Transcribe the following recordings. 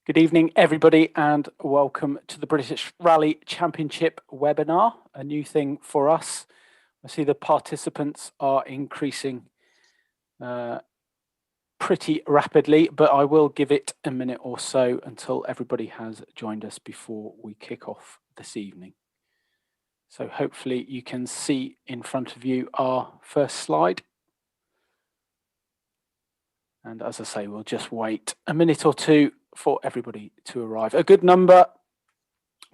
Good evening, everybody, and welcome to the British Rally Championship webinar, a new thing for us. I see the participants are increasing pretty rapidly, but I will give it a minute or so until everybody has joined us before we kick off this evening. So hopefully you can see in front of you our first slide. And as I say, we'll just wait a minute or two for everybody to arrive. A good number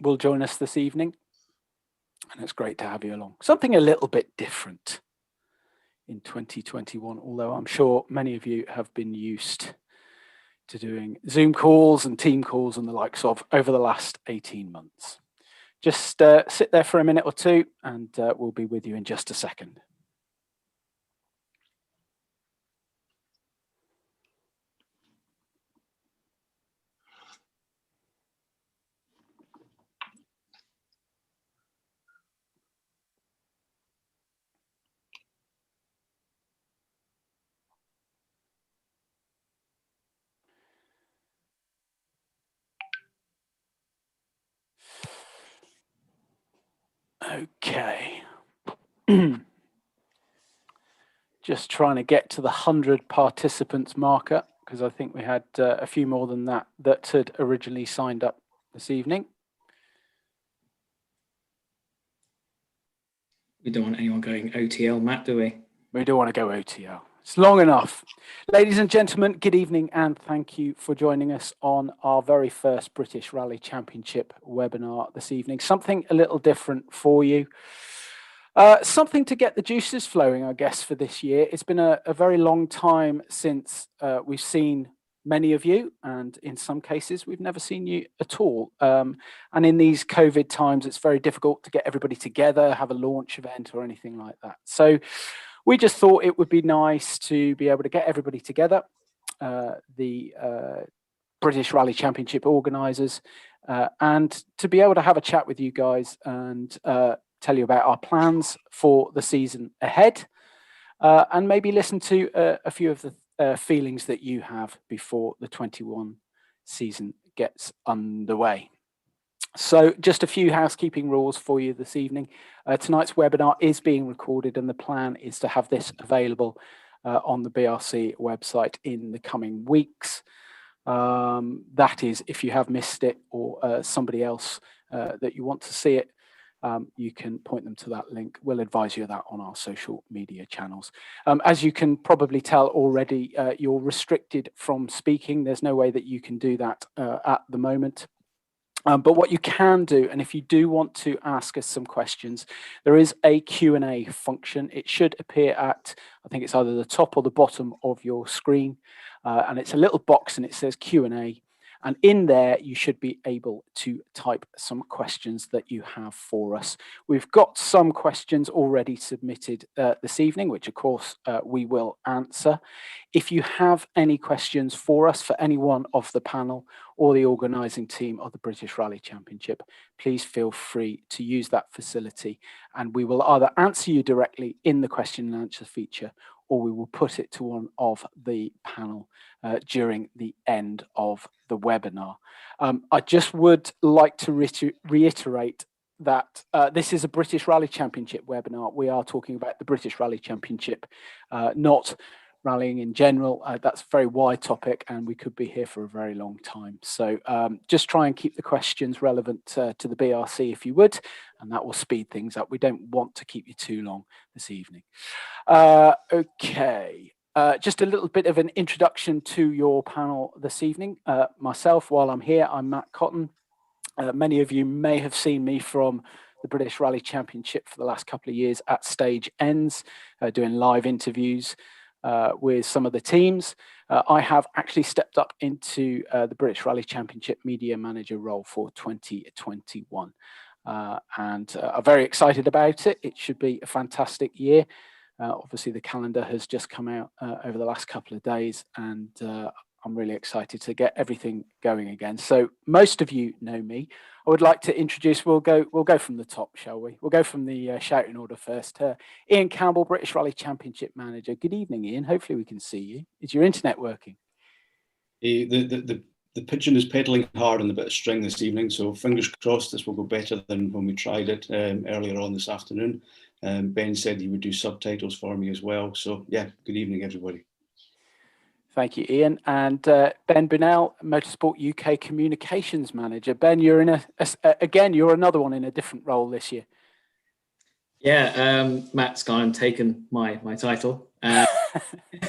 will join us this evening, and it's great to have you along. Something a little bit different in 2021, although I'm sure many of you have been used to doing Zoom calls and team calls and the likes of over the last 18 months. Just sit there for a minute or two, and we'll be with you in just a second. Okay. Just trying to get to the 100 participants marker, because I think we had a few more than that had originally signed up this evening. We don't want anyone going OTL, Matt, do we? We don't want to go OTL. It's long enough. Ladies and gentlemen, good evening, and thank you for joining us on our very first British Rally Championship webinar this evening. Something a little different for you. Something to get the juices flowing, I guess, for this year. It's been a very long time since we've seen many of you, and in some cases, we've never seen you at all. And in these COVID times, it's very difficult to get everybody together, have a launch event or anything like that. So we just thought it would be nice to be able to get everybody together, the British Rally Championship organisers, and to be able to have a chat with you guys and tell you about our plans for the season ahead, and maybe listen to a few of the feelings that you have before the 21 season gets underway. So just a few housekeeping rules for you this evening. Tonight's webinar is being recorded, and the plan is to have this available on the BRC website in the coming weeks. That is, if you have missed it or somebody else that you want to see it, you can point them to that link. We'll advise you of that on our social media channels. As you can probably tell already, you're restricted from speaking. There's no way that you can do that at the moment. But what you can do, and if you do want to ask us some questions, there is a Q&A function. It should appear at, I think it's either the top or the bottom of your screen. And it's a little box and it says Q&A. And in there, you should be able to type some questions that you have for us. We've got some questions already submitted this evening, which of course we will answer. If you have any questions for us, for anyone of the panel or the organising team of the British Rally Championship, please feel free to use that facility, and we will either answer you directly in the question and answer feature, or we will put it to one of the panel during the end of the webinar. I just would like to reiterate that this is a British Rally Championship webinar. We are talking about the British Rally Championship, not rallying in general. That's a very wide topic, and we could be here for a very long time. So just try and keep the questions relevant to the BRC if you would, and that will speed things up. We don't want to keep you too long this evening. Okay. Just a little bit of an introduction to your panel this evening. Myself, while I'm here, I'm Matt Cotton. Many of you may have seen me from the British Rally Championship for the last couple of years at Stage Ends, doing live interviews with some of the teams. I have actually stepped up into the British Rally Championship media manager role for 2021. And I'm very excited about it. It should be a fantastic year. Obviously, the calendar has just come out over the last couple of days, and I'm really excited to get everything going again. So most of you know me. I would like to introduce, we'll go from the top, shall we? We'll go from the shouting order first. Ian Campbell, British Rally Championship Manager. Good evening, Ian. Hopefully we can see you. Is your internet working? The the pigeon is pedalling hard on the bit of string this evening, so fingers crossed this will go better than when we tried it earlier on this afternoon. Ben said he would do subtitles for me as well. So yeah, good evening, everybody. Thank you, Ian. And Ben Bunnell, Motorsport UK Communications Manager. Ben, you're in again, you're another one in a different role this year. Yeah, Matt's gone and taken my title.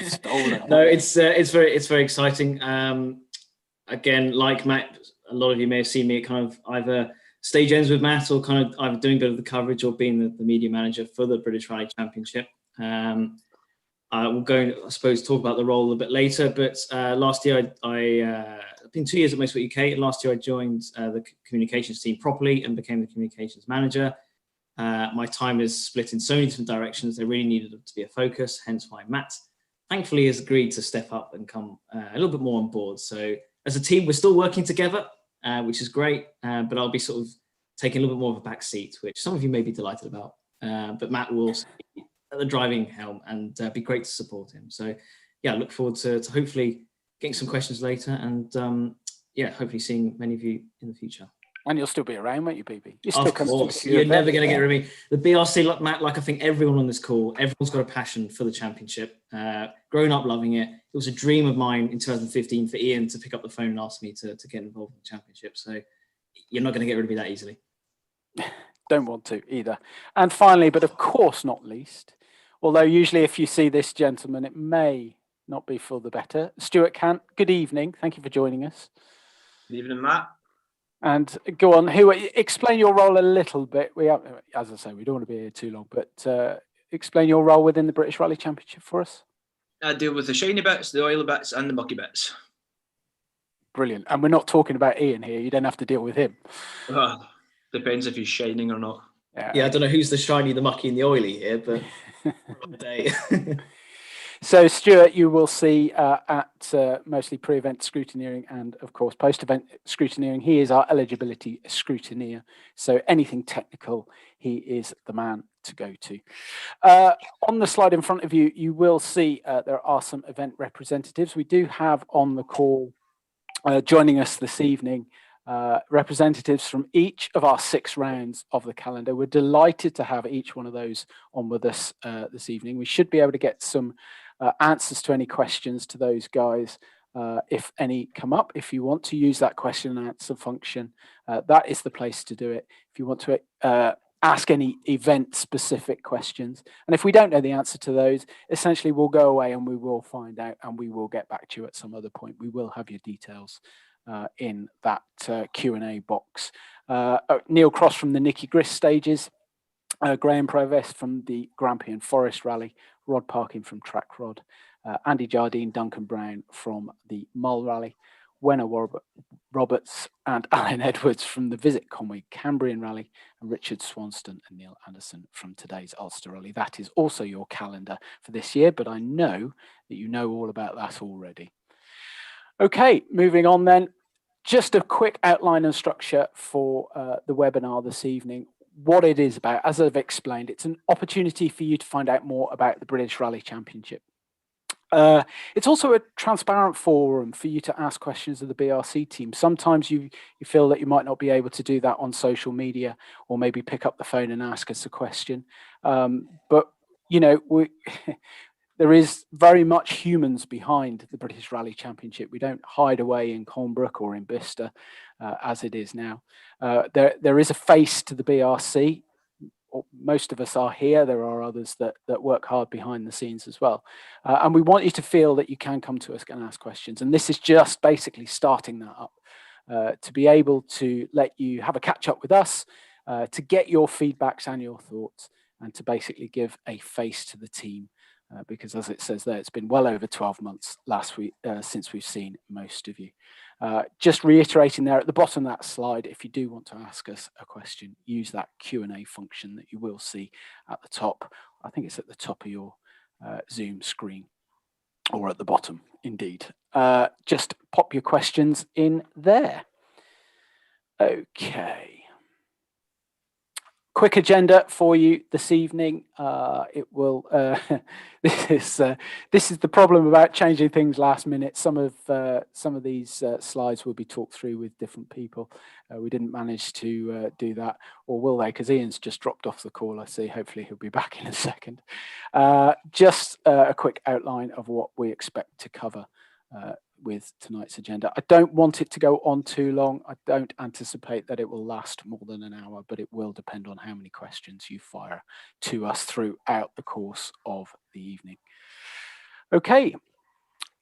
Stolen. No, it's very exciting. Again, like Matt, a lot of you may have seen me at kind of either stage ends with Matt or kind of either doing a bit of the coverage or being the media manager for the British Rally Championship. We'll go, I suppose, talk about the role a little bit later. But last year, I've been 2 years at Motorsport UK. And last year, I joined the communications team properly and became the communications manager. My time is split in so many different directions. They really needed it to be a focus, hence why Matt, thankfully, has agreed to step up and come a little bit more on board. So as a team, we're still working together, which is great. But I'll be sort of taking a little bit more of a back seat, which some of you may be delighted about. But Matt will also be at the driving helm and be great to support him. So yeah, I look forward to hopefully getting some questions later and yeah, hopefully seeing many of you in the future. And you'll still be around, won't you, BB? Of course, you're never going to get rid of me. The BRC, like Matt, like I think everyone on this call, everyone's got a passion for the championship. Grown up loving it. It was a dream of mine in 2015 for Ian to pick up the phone and ask me to get involved in the championship. So you're not going to get rid of me that easily. Don't want to either. And finally, but of course not least, although usually if you see this gentleman, it may not be for the better. Stuart Cant, good evening. Thank you for joining us. Good evening, Matt. And go on, explain your role a little bit. We have, as I say, we don't want to be here too long, but explain your role within the British Rally Championship for us. I deal with the shiny bits, the oily bits, and the mucky bits. Brilliant. And we're not talking about Ian here. You don't have to deal with him. Depends if he's shining or not. Yeah, I don't know who's the shiny, the mucky, and the oily here, but day. So, Stuart, you will see at mostly pre-event scrutineering and, of course, post-event scrutineering, he is our eligibility scrutineer. So anything technical, he is the man to go to. On the slide in front of you, you will see there are some event representatives. We do have on the call joining us this evening representatives from each of our 6 rounds of the calendar. We're delighted to have each one of those on with us this evening. We should be able to get some answers to any questions to those guys if any come up. If you want to use that question and answer function, that is the place to do it. If you want to ask any event specific questions, and if we don't know the answer to those, essentially we'll go away and we will find out and we will get back to you at some other point. We will have your details in that Q&A box. Neil Cross from the Nicky Grist stages, Graham Provost from the Grampian Forest Rally, Rod Parkin from Track Rod, Andy Jardine, Duncan Brown from the Mull Rally, Wenna Roberts and Alan Edwards from the Visit Conway Cambrian Rally, and Richard Swanston and Neil Anderson from today's Ulster Rally. That is also your calendar for this year, but I know that you know all about that already. Okay, moving on then. Just a quick outline and structure for the webinar this evening. What it is about, as I've explained, it's an opportunity for you to find out more about the British Rally Championship. It's also a transparent forum for you to ask questions of the BRC team. Sometimes you feel that you might not be able to do that on social media or maybe pick up the phone and ask us a question. But, you know, there is very much humans behind the British Rally Championship. We don't hide away in Colnbrook or in Bicester as it is now. There is a face to the BRC. Most of us are here. There are others that work hard behind the scenes as well. And we want you to feel that you can come to us and ask questions. And this is just basically starting that up to be able to let you have a catch up with us, to get your feedbacks and your thoughts, and to basically give a face to the team. Because as it says there, it's been well over 12 months since we've seen most of you. Just reiterating there at the bottom of that slide, if you do want to ask us a question, use that Q&A function that you will see at the top. I think it's at the top of your Zoom screen, or at the bottom, indeed. Just pop your questions in there. Okay. quick agenda for you this evening. It will. This is the problem about changing things last minute. Some of these slides will be talked through with different people. We didn't manage to do that, or will they? Because Ian's just dropped off the call. I see. Hopefully he'll be back in a second. Just a quick outline of what we expect to cover with tonight's agenda. I don't want it to go on too long. I don't anticipate that it will last more than an hour, but it will depend on how many questions you fire to us throughout the course of the evening. Okay,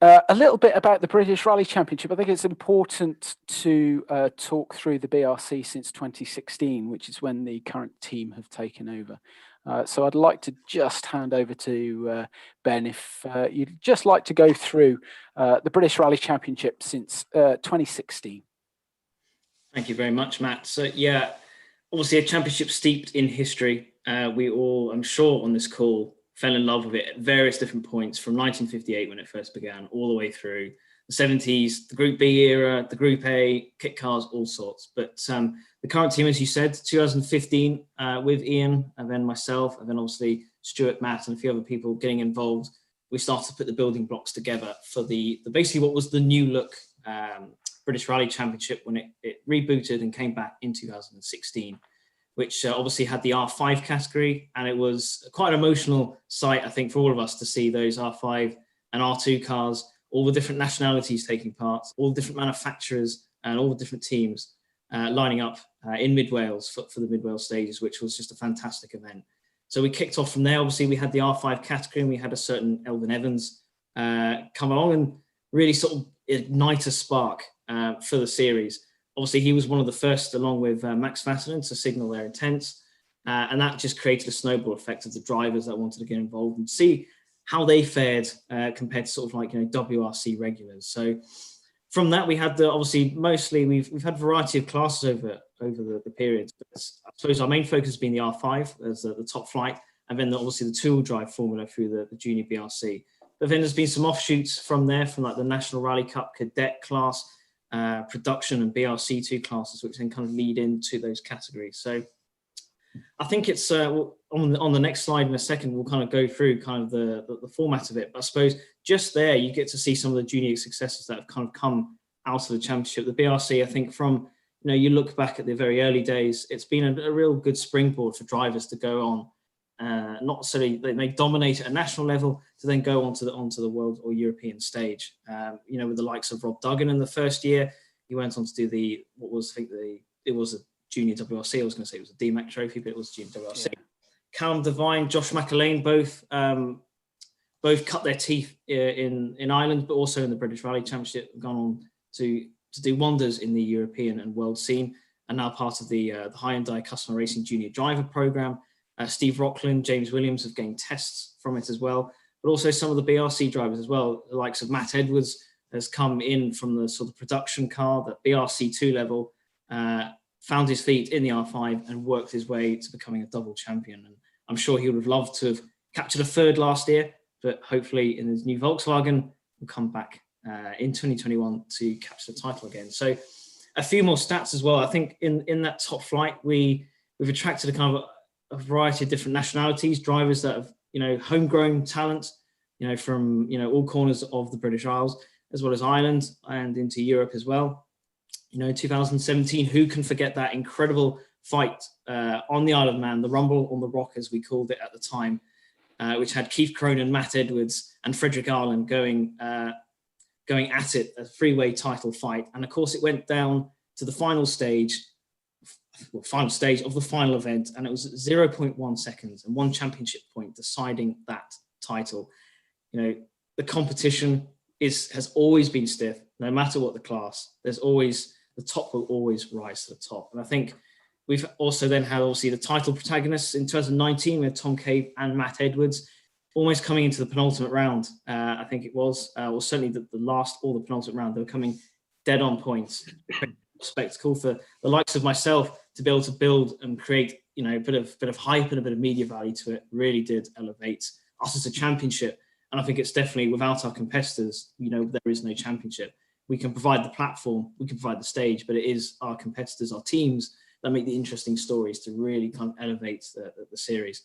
a little bit about the British Rally Championship. I think it's important to talk through the BRC since 2016, which is when the current team have taken over. So I'd like to just hand over to Ben if you'd just like to go through the British Rally Championship since 2016. Thank you very much, Matt. So yeah, obviously a championship steeped in history. We all, I'm sure on this call, fell in love with it at various different points from 1958 when it first began all the way through the 70s, the Group B era, the Group A, kit cars, all sorts. But the current team, as you said, 2015 with Ian and then myself and then obviously Stuart, Matt and a few other people getting involved, we started to put the building blocks together for the basically what was the new look British Rally Championship when it rebooted and came back in 2016, which obviously had the R5 category. And it was quite an emotional sight, I think, for all of us to see those R5 and R2 cars, all the different nationalities taking part, all the different manufacturers and all the different teams lining up in Mid Wales for the Mid Wales stages, which was just a fantastic event. So we kicked off from there. Obviously, we had the R5 category and we had a certain Elvin Evans come along and really sort of ignite a spark for the series. Obviously, he was one of the first, along with Max Vassinen, to signal their intents. And that just created a snowball effect of the drivers that wanted to get involved and see how they fared compared to sort of like, WRC regulars. So from that, we had obviously mostly we've had a variety of classes over the period. But I suppose our main focus has been the R5 as the top flight, and then obviously the two-wheel drive formula through the junior BRC. But then there's been some offshoots from there, from like the National Rally Cup cadet class, production and BRC2 classes, which then kind of lead into those categories. So I think it's on the next slide in a second, we'll kind of go through kind of the format of it. But I suppose just there, you get to see some of the junior successes that have kind of come out of the championship. The BRC, I think from, you look back at the very early days, it's been a real good springboard for drivers to go on. Not necessarily they dominate at a national level to then go onto the world or European stage. With the likes of Rob Duggan in the first year, he went on to do it was a junior WRC. I was going to say it was a DMAC trophy, but it was junior WRC. Yeah. Callum Devine, Josh McAlane, both cut their teeth in Ireland, but also in the British Rally Championship, gone on to do wonders in the European and world scene, and now part of the Hyundai Customer Racing Junior Driver Program. Steve Rockland, James Williams have gained tests from it as well, but also some of the BRC drivers as well. The likes of Matt Edwards has come in from the sort of production car, that BRC2 level, found his feet in the R5 and worked his way to becoming a double champion. And I'm sure he would have loved to have captured a third last year, but hopefully in his new Volkswagen will come back in 2021 to capture the title again. So a few more stats as well. I think in that top flight, we've attracted a kind of a variety of different nationalities, drivers that have, homegrown talent, from, all corners of the British Isles, as well as Ireland and into Europe as well. 2017, who can forget that incredible fight on the Isle of Man, the Rumble on the Rock, as we called it at the time, which had Keith Cronin, Matt Edwards and Frederick Ireland going at it, a three-way title fight. And of course, it went down to the final stage of the final event, and it was 0.1 seconds and one championship point deciding that title. The competition has always been stiff, no matter what the class. The top will always rise to the top. And I think we've also then had obviously the title protagonists in 2019 with Tom Cave and Matt Edwards almost coming into the penultimate round. I think it was, or certainly the last or the penultimate round, they were coming dead on points. Spectacle for the likes of myself to be able to build and create, a bit of hype and a bit of media value to it really did elevate us as a championship. And I think it's definitely, without our competitors, there is no championship. We can provide the platform, we can provide the stage, but it is our competitors, our teams that make the interesting stories to really kind of elevate the series.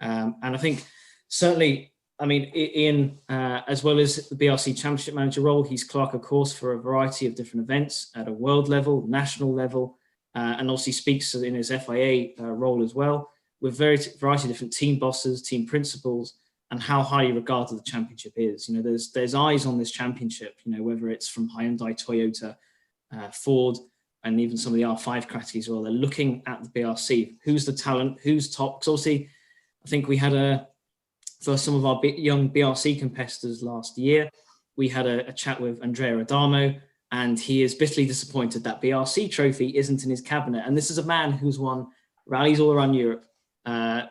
And I think certainly, I mean, Ian, as well as the BRC Championship Manager role, he's clerk of course for a variety of different events at a world level, national level, and also speaks in his FIA role as well, with variety of different team bosses, team principals, and how highly regarded the championship is. You know, there's eyes on this championship, you know, whether it's from Hyundai, Toyota, Ford, and even some of the R5 categories as well. They're looking at the BRC. Who's the talent? Who's top? Because obviously, I think we had for some of our young BRC competitors last year, we had a chat with Andrea Adamo, and he is bitterly disappointed that BRC trophy isn't in his cabinet. And this is a man who's won rallies all around Europe,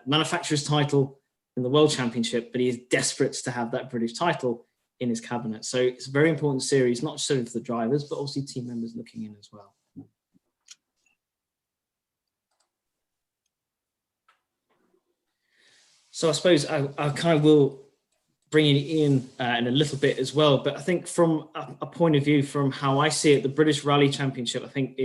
manufacturer's title in the World Championship, but he is desperate to have that British title in his cabinet. So it's a very important series, not just for the drivers, but obviously team members looking in as well. So I suppose I kind of will bring it in a little bit as well. But I think from a point of view, from how I see it, the British Rally Championship, I think,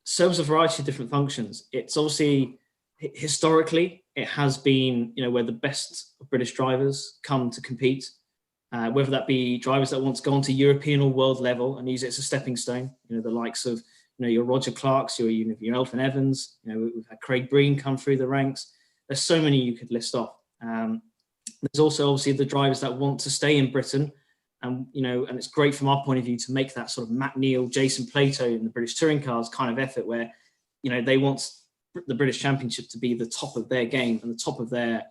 serves a variety of different functions. It's obviously, historically, it has been, you know, where the best British drivers come to compete, whether that be drivers that want to go onto European or world level and use it as a stepping stone. You know, the likes of, you know, your Roger Clarks, your Elfyn Evans. You know, we've had Craig Breen come through the ranks. There's so many you could list off. There's also obviously the drivers that want to stay in Britain, and you know, and it's great from our point of view to make that sort of Matt Neal, Jason Plato in the British Touring Cars kind of effort, where you know they want the British Championship to be the top of their game and the top of their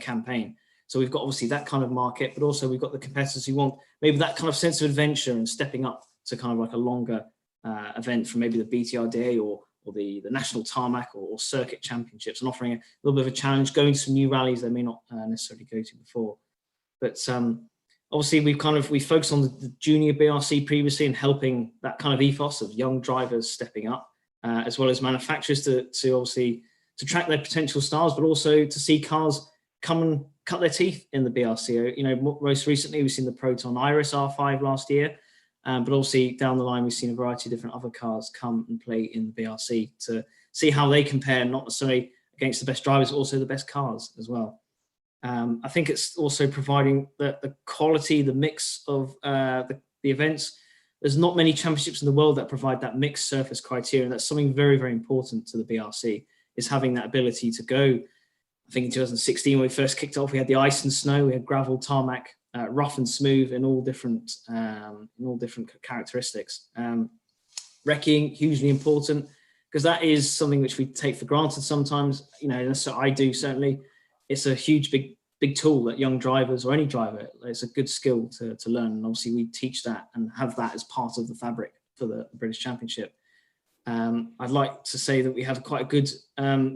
campaign. So we've got obviously that kind of market, but also we've got the competitors who want maybe that kind of sense of adventure and stepping up to kind of like a longer event from maybe the BTRDA or the National Tarmac or Circuit Championships, and offering a little bit of a challenge, going to some new rallies they may not necessarily go to before. But obviously we focused on the junior BRC previously and helping that kind of ethos of young drivers stepping up, as well as manufacturers to obviously to track their potential stars, but also to see cars come and cut their teeth in the BRC. You know, most recently we've seen the Proton Iris R5 last year. But obviously down the line, we've seen a variety of different other cars come and play in the BRC to see how they compare, not necessarily against the best drivers, but also the best cars as well. I think it's also providing the quality, the mix of the events. There's not many championships in the world that provide that mixed surface criteria. And that's something very, very important to the BRC, is having that ability to go. I think in 2016, when we first kicked off, we had the ice and snow, we had gravel, tarmac, rough and smooth in all different characteristics. Wrecking, hugely important, because that is something which we take for granted sometimes. You know, and so I do certainly. It's a huge, big tool that young drivers or any driver, it's a good skill to learn. And obviously we teach that and have that as part of the fabric for the British Championship. I'd like to say that we have quite a good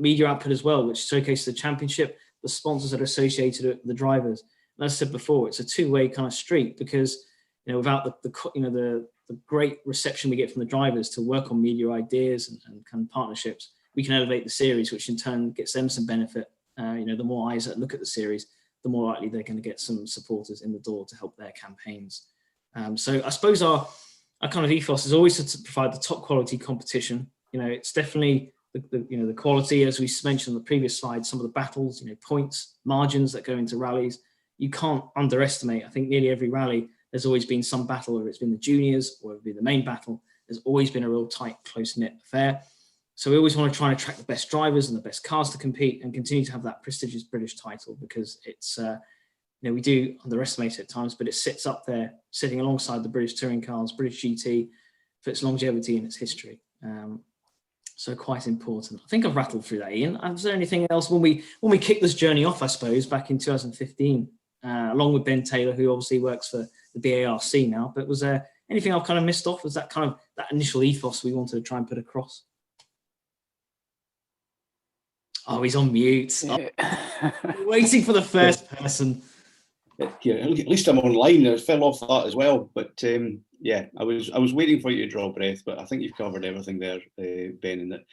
media output as well, which showcases the championship, the sponsors that are associated with the drivers. And as I said before, it's a two-way kind of street, because you know, without the great reception we get from the drivers to work on media ideas and kind of partnerships, we can elevate the series, which in turn gets them some benefit. You know, the more eyes that look at the series, the more likely they're going to get some supporters in the door to help their campaigns. So I suppose our kind of ethos is always to provide the top quality competition. You know, it's definitely the quality, as we mentioned on the previous slide, some of the battles, you know, points, margins that go into rallies. You can't underestimate. I think nearly every rally, there's always been some battle, whether it's been the juniors or it's been the main battle. There's always been a real tight, close-knit affair. So we always want to try and attract the best drivers and the best cars to compete and continue to have that prestigious British title, because it's, you know, we do underestimate it at times, but it sits up there, sitting alongside the British touring cars, British GT, for its longevity and its history. So quite important. I think I've rattled through that, Ian. Was there anything else when we kicked this journey off, I suppose, back in 2015, along with Ben Taylor, who obviously works for the BARC now, but was there anything I've kind of missed off? Was that kind of that initial ethos we wanted to try and put across? Oh, he's on mute. Oh, waiting for the first person. Yeah, at least I'm online. I fell off that as well. But Yeah, I was waiting for you to draw breath, but I think you've covered everything there, Ben. And that,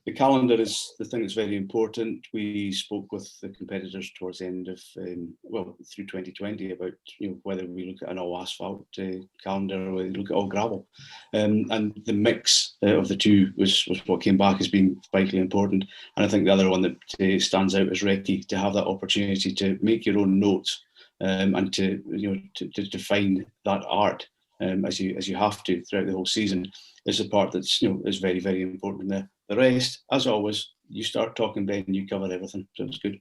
the calendar is the thing that's very important. We spoke with the competitors towards the end of through 2020 about whether we look at an all asphalt calendar or whether we look at all gravel, and the mix of the two was what came back as being vitally important. And I think the other one that stands out is Recce, to have that opportunity to make your own notes and to find that art. As you have to throughout the whole season, is the part that's is very, very important. The rest, as always, you start talking, Ben, you cover everything, so it's good.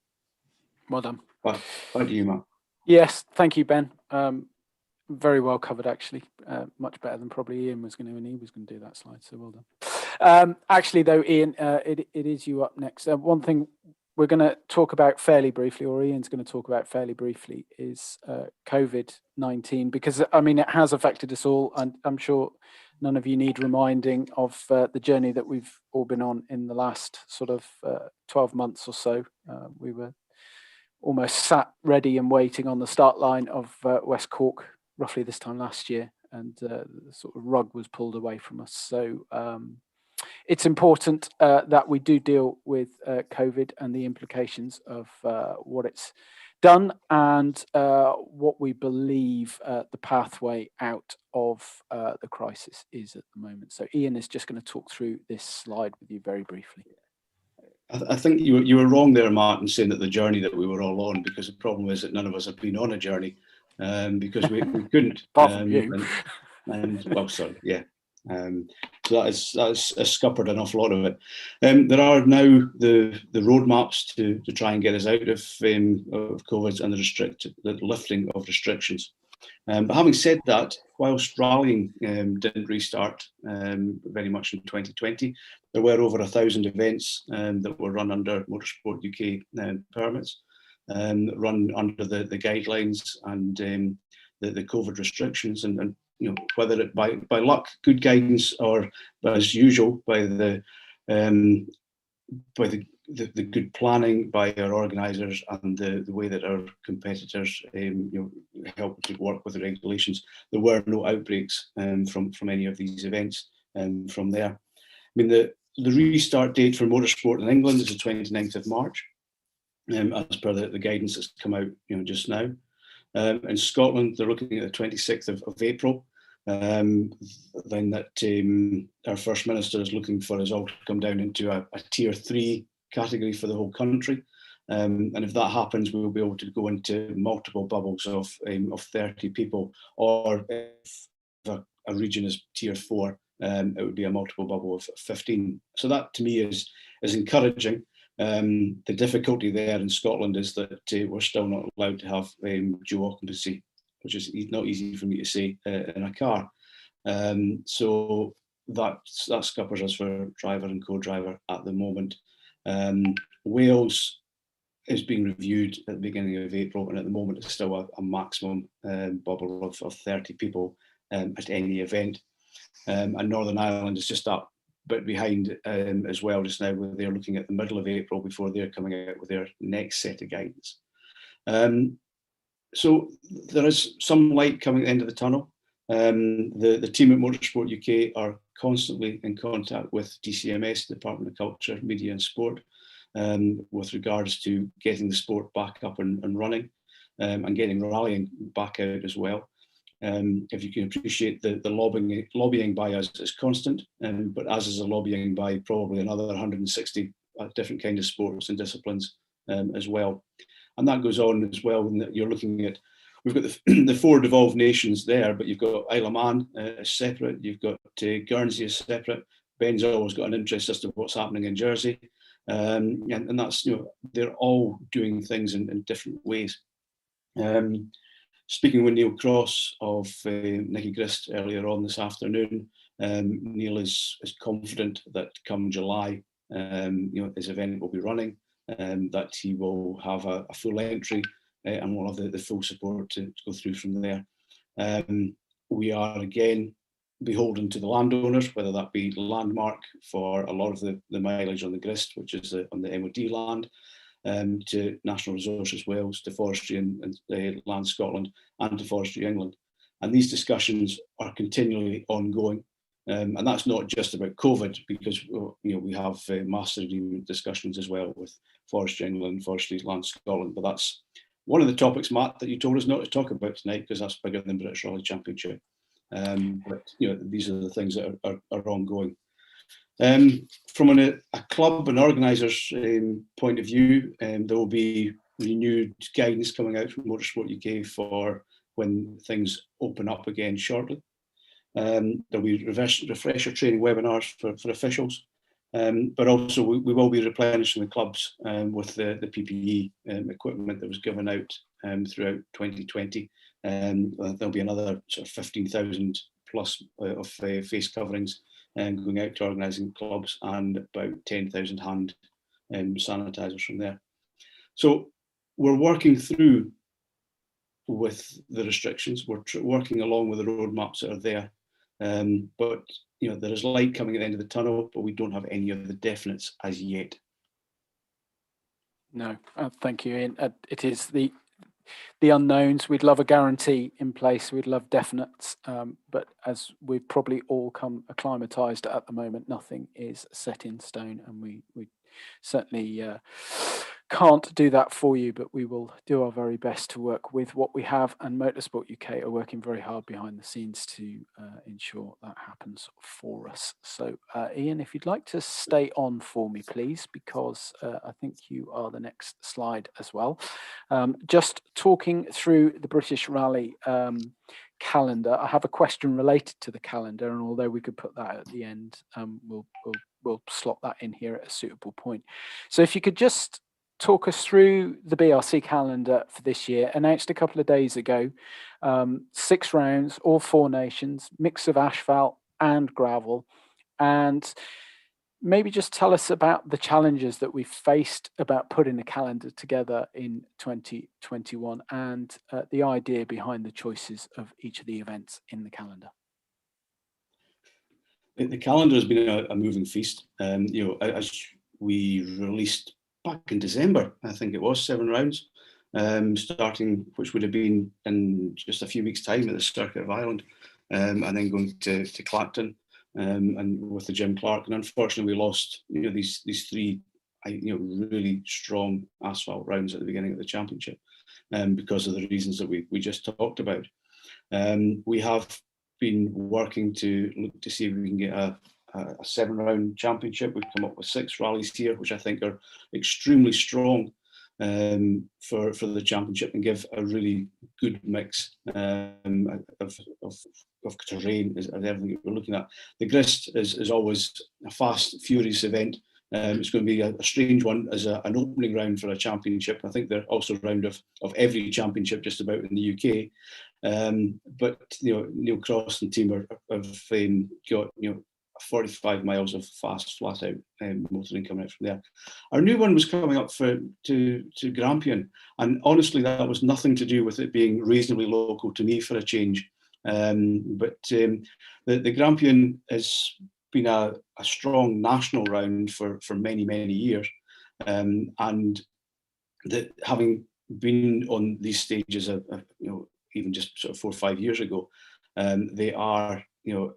Well done. Back to you, Matt. Yes, thank you, Ben. Very well covered, actually. Much better than probably Ian was going to, and he was going to do that slide. So well done. Actually, though, Ian, it is you up next. One thing we're going to talk about fairly briefly, or Ian's going to talk about fairly briefly, is COVID-19, because I mean it has affected us all, and I'm sure none of you need reminding of the journey that we've all been on in the last sort of 12 months or so. We were almost sat ready and waiting on the start line of West Cork roughly this time last year, and the sort of rug was pulled away from us. So it's important that we do deal with COVID and the implications of what it's done and what we believe the pathway out of the crisis is at the moment. So Ian is just going to talk through this slide with you very briefly. I think you were wrong there, Matt, in saying that the journey that we were all on, because the problem is that none of us have been on a journey because we couldn't. Apart from you. And well, sorry, yeah. So that has scuppered an awful lot of it. There are now the roadmaps to try and get us out of COVID and the lifting of restrictions. But having said that, whilst rallying didn't restart very much in 2020, there were over 1,000 events that were run under Motorsport UK permits, run under the guidelines and the COVID restrictions, and whether it by luck, good guidance, or as usual by the good planning by our organisers and the way that our competitors help to work with the regulations, there were no outbreaks from any of these events from there. I mean, the restart date for motorsport in England is the 29th of March, as per the guidance that's come out just now. In Scotland, they're looking at the 26th of April. Then that our First Minister is looking for us all to come down into a Tier 3 category for the whole country. And if that happens, we'll be able to go into multiple bubbles of 30 people, or if a region is Tier 4, it would be a multiple bubble of 15. So that to me is encouraging. The difficulty there in Scotland is that we're still not allowed to have dual occupancy, which is not easy for me to say in a car. So that scuppers us for driver and co-driver at the moment. Wales is being reviewed at the beginning of April, and at the moment it's still a maximum bubble of 30 people at any event. And Northern Ireland is just that bit behind as well just now, where they're looking at the middle of April before they're coming out with their next set of guidance. So there is some light coming at the end of the tunnel. The team at Motorsport UK are constantly in contact with DCMS, Department of Culture, Media and Sport, with regards to getting the sport back up and running, and getting rallying back out as well. If you can appreciate the lobbying by us is constant, but as is the lobbying by probably another 160 different kinds of sports and disciplines as well. And that goes on as well. You're looking at, we've got the 4 devolved nations there, but you've got Isle of Man as separate, you've got Guernsey as separate. Ben's always got an interest as to what's happening in Jersey. And that's, they're all doing things in different ways. Speaking with Neil Cross of Nicky Grist earlier on this afternoon, Neil is confident that come July, his event will be running, that he will have a full entry and will have the full support to go through from there. We are again beholden to the landowners, whether that be Landmark for a lot of the mileage on the Grist, which is on the MOD land, to National Resources Wales, to Forestry and Land Scotland, and to Forestry England. and these discussions are continually ongoing. And that's not just about COVID, because we have master agreement discussions as well with Forestry England, Forestry Land Scotland. But that's one of the topics, Matt, that you told us not to talk about tonight, because that's bigger than British Rally Championship. But these are the things that are ongoing. From a club and organisers' point of view, there will be renewed guidance coming out from Motorsport UK for when things open up again shortly. There'll be refresher training webinars for officials, but also we will be replenishing the clubs with the PPE equipment that was given out throughout 2020. There'll be another sort of 15,000 plus of face coverings going out to organising clubs, and about 10,000 hand sanitisers from there. So we're working through with the restrictions. We're working along with the roadmaps that are there. But there is light coming at the end of the tunnel, but we don't have any of the definites as yet. No, thank you, Ian. It is the unknowns. We'd love a guarantee in place. We'd love definites, but as we've probably all come acclimatised at the moment, nothing is set in stone, and we certainly can't do that for you, but we will do our very best to work with what we have, and Motorsport UK are working very hard behind the scenes to ensure that happens for us. So Ian, if you'd like to stay on for me, please, because I think you are the next slide as well. Just talking through the British Rally calendar, I have a question related to the calendar, and although we could put that at the end, we'll slot that in here at a suitable point. So if you could just talk us through the BRC calendar for this year, announced a couple of days ago. 6 rounds, all 4 nations, mix of asphalt and gravel, and maybe just tell us about the challenges that we've faced about putting a calendar together in 2021, and the idea behind the choices of each of the events in the calendar. The calendar has been a moving feast. As we released back in December, I think it was 7 rounds, starting, which would have been in just a few weeks' time at the Circuit of Ireland, and then going to Clacton, and with the Jim Clark. And unfortunately, we lost these 3 really strong asphalt rounds at the beginning of the championship, because of the reasons that we just talked about. We have been working to look to see if we can get a 7-round championship. We've come up with 6 rallies here, which I think are extremely strong for the championship, and give a really good mix of terrain as everything that we're looking at. The Grist is always a fast, furious event. It's going to be a strange one as an opening round for a championship. I think they're also a round of every championship just about in the UK. But Neil Cross and team have got 45 miles of fast, flat-out motoring coming out from there. Our new one was coming up to Grampian, and honestly, that was nothing to do with it being reasonably local to me for a change. But the Grampian has been a strong national round for many, many years, and having been on these stages even just sort of 4 or 5 years ago, they are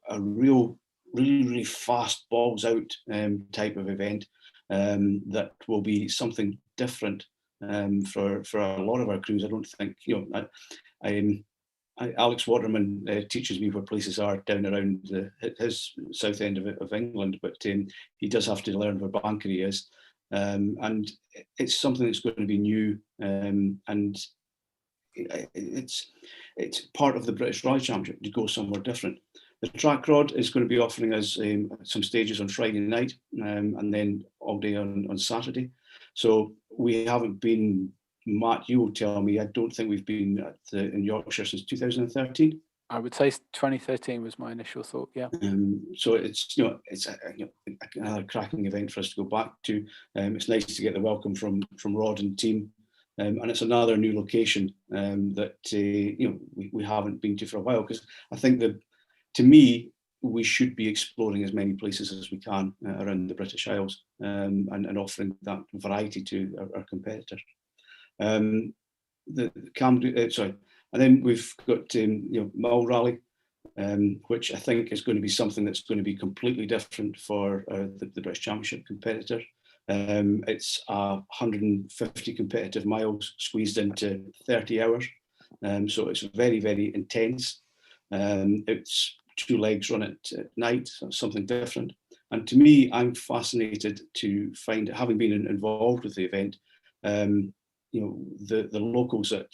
a really fast balls out type of event that will be something different for a lot of our crews. I don't think Alex Waterman teaches me where places are down around his south end of England, but he does have to learn where Bankery is, and it's something that's going to be new, and it's part of the British Rally Championship to go somewhere different. The Track Rod is going to be offering us some stages on Friday night, and then all day on Saturday. So we haven't been, Matt, you will tell me, I don't think we've been in Yorkshire since 2013. I would say 2013 was my initial thought, yeah. So it's another cracking event for us to go back to. It's nice to get the welcome from Rod and team. And it's another new location that we haven't been to for a while, because I think that, to me, we should be exploring as many places as we can around the British Isles, and offering that variety to our competitors. And then we've got Mull Rally, which I think is going to be something that's going to be completely different for the British Championship competitor. It's 150 competitive miles squeezed into 30 hours. So it's very, very intense. It's 2 legs run at night, so something different. And to me, I'm fascinated to find, having been involved with the event, the locals that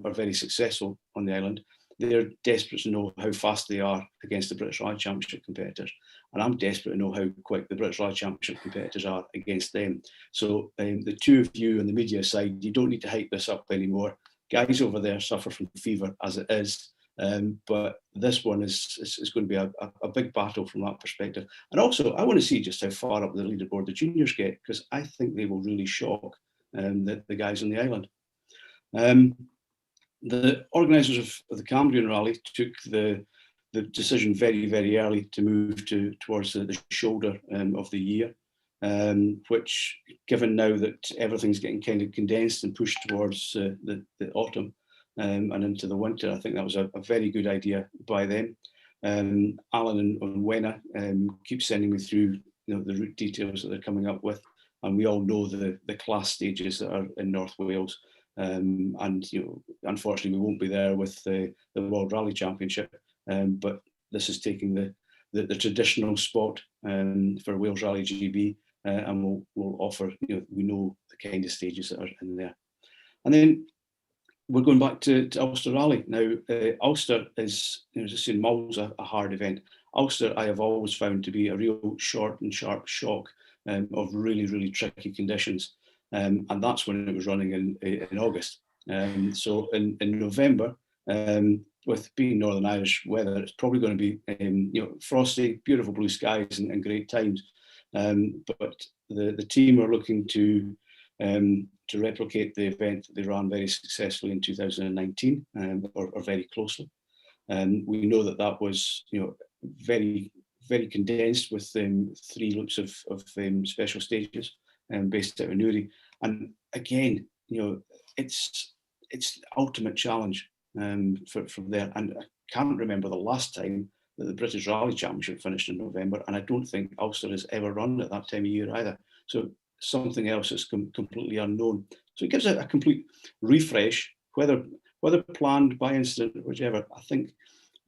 are very successful on the island, they're desperate to know how fast they are against the British Rally Championship competitors. And I'm desperate to know how quick the British Rally Championship competitors are against them. So the two of you on the media side, you don't need to hype this up anymore. Guys over there suffer from fever as it is. But this one is going to be a big battle from that perspective. And also, I want to see just how far up the leaderboard the juniors get, because I think they will really shock the guys on the island. The organisers of the Cambrian Rally took the decision very, very early to move towards the shoulder of the year, which, given now that everything's getting kind of condensed and pushed towards the autumn and into the winter, I think that was a very good idea by them. Alan and Wenna keep sending me through the route details that they're coming up with, and we all know the class stages that are in North Wales. And unfortunately, we won't be there with the World Rally Championship, but this is taking the traditional spot for Wales Rally GB, and we'll offer, we know the kind of stages that are in there. And then we're going back to Ulster Rally now. Ulster is, as I said, Mull's a hard event. Ulster, I have always found to be a real short and sharp shock of really, really tricky conditions. And that's when it was running in August. So in November, with being Northern Irish weather, it's probably going to be frosty, beautiful blue skies and great times. But the team are looking to replicate the event that they ran very successfully in 2019, or very closely. We know that was very, very condensed with 3 loops of special stages based out of Newry. And again, it's the ultimate challenge from there. And I can't remember the last time that the British Rally Championship finished in November, and I don't think Ulster has ever run at that time of year either. So something else is completely unknown. So it gives it a complete refresh, whether planned by incident or whichever. I think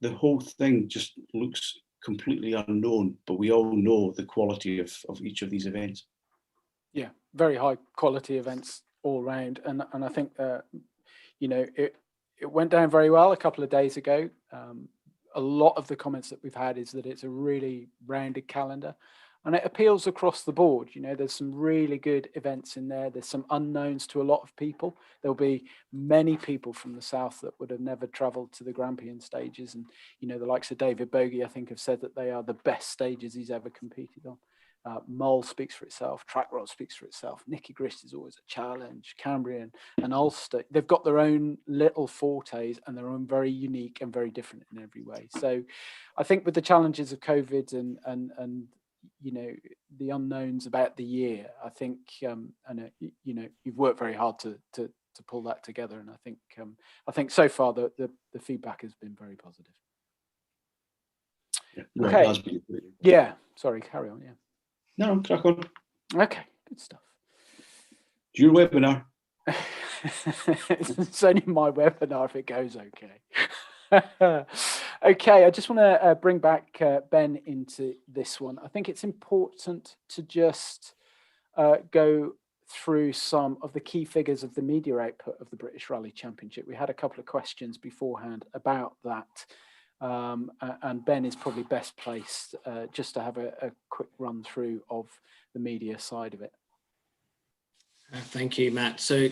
the whole thing just looks completely unknown, but we all know the quality of each of these events. Yeah, very high quality events all round, and I think it went down very well a couple of days ago. A lot of the comments that we've had is that it's a really rounded calendar, and it appeals across the board. There's some really good events in there. There's some unknowns to a lot of people. There'll be many people from the south that would have never travelled to the Grampian stages, and the likes of David Bogie, I think, have said that they are the best stages he's ever competed on. Mull speaks for itself. Trackrod speaks for itself. Nicky Grist is always a challenge. Cambrian and Ulster, they've got their own little fortes, and their own very unique and very different in every way. So I think with the challenges of COVID and the unknowns about the year, I think you've worked very hard to pull that together, and I think so far the feedback has been very positive. Yeah, okay. Yeah. Sorry. Carry on. Yeah. No, crack on. Okay, good stuff. Your webinar. It's only my webinar if it goes okay. Okay, I just want to bring back Ben into this one. I think it's important to just go through some of the key figures of the media output of the British Rally Championship. We had a couple of questions beforehand about that. And Ben is probably best placed just to have a quick run through of the media side of it. Thank you, Matt. So,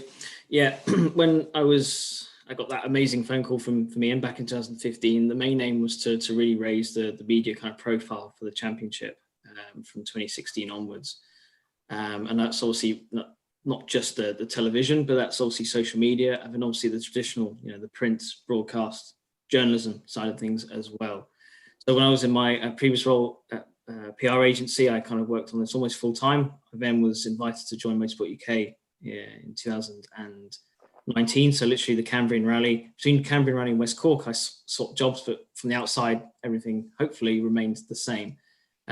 yeah, when I got that amazing phone call from Ian back in 2015, the main aim was to really raise the media kind of profile for the championship from 2016 onwards. And that's obviously not just the television, but that's obviously social media, and then obviously the traditional, the print broadcast journalism side of things as well. So when I was in my previous role at PR agency, I kind of worked on this almost full time. I then was invited to join Motorsport UK in 2000 and 19. So literally the Cambrian Rally. Between Cambrian Rally and West Cork, I swapped jobs, but from the outside, everything hopefully remained the same.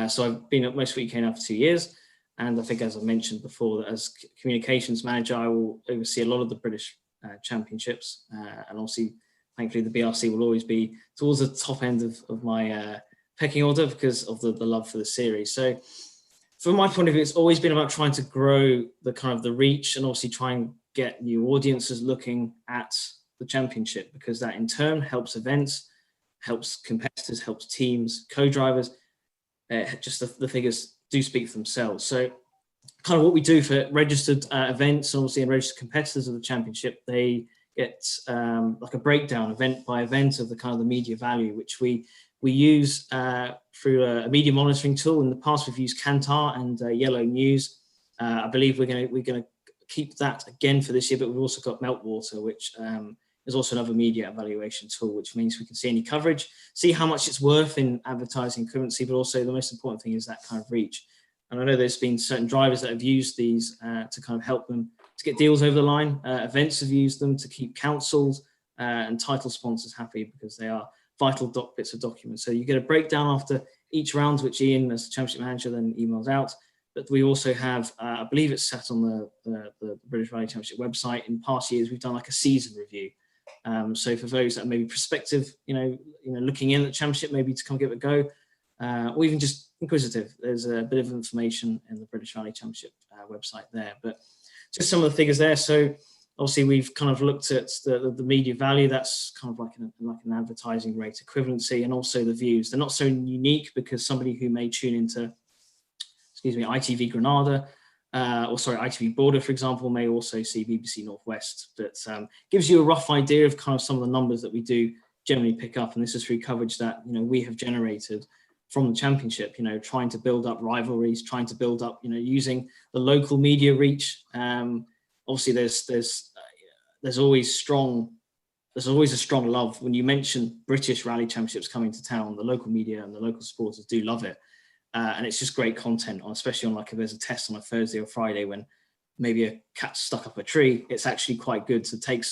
So I've been at Motorsport UK now for 2 years. And I think, as I mentioned before, that as communications manager, I will oversee a lot of the British championships. And obviously, thankfully, the BRC will always be towards the top end of my pecking order because of the love for the series. So from my point of view, it's always been about trying to grow the kind of the reach and obviously try and get new audiences looking at the championship, because that in turn helps events, helps competitors, helps teams, co-drivers. Just the figures do speak for themselves. So kind of what we do for registered events, obviously, and registered competitors of the championship, they get like a breakdown event by event of the kind of the media value, which we use through a media monitoring tool. In the past, we've used Kantar and Yellow News. I believe we're going to keep that again for this year, but we've also got Meltwater, which is also another media evaluation tool, which means we can see any coverage, see how much it's worth in advertising currency, but also the most important thing is that kind of reach. And I know there's been certain drivers that have used these to kind of help them to get deals over the line. Events have used them to keep councils and title sponsors happy, because they are vital bits of documents. So you get a breakdown after each round, which Ian, as the championship manager, then emails out. But we also have, I believe it's set on the British Rally Championship website. In past years, we've done like a season review. So for those that are maybe prospective, looking in at the championship, maybe to come give it a go, or even just inquisitive, there's a bit of information in the British Rally Championship website there. But just some of the figures there. So obviously we've kind of looked at the media value. That's kind of like an advertising rate equivalency, and also the views. They're not so unique because somebody who may tune into, ITV Granada, ITV Border, for example, may also see BBC Northwest. But gives you a rough idea of kind of some of the numbers that we do generally pick up. And this is through coverage that, we have generated from the championship, trying to build up rivalries, trying to build up, using the local media reach. Obviously there's always a strong love when you mention British Rally Championships coming to town. The local media and the local supporters do love it. And it's just great content, especially on like if there's a test on a Thursday or Friday when maybe a cat's stuck up a tree. It's actually quite good to take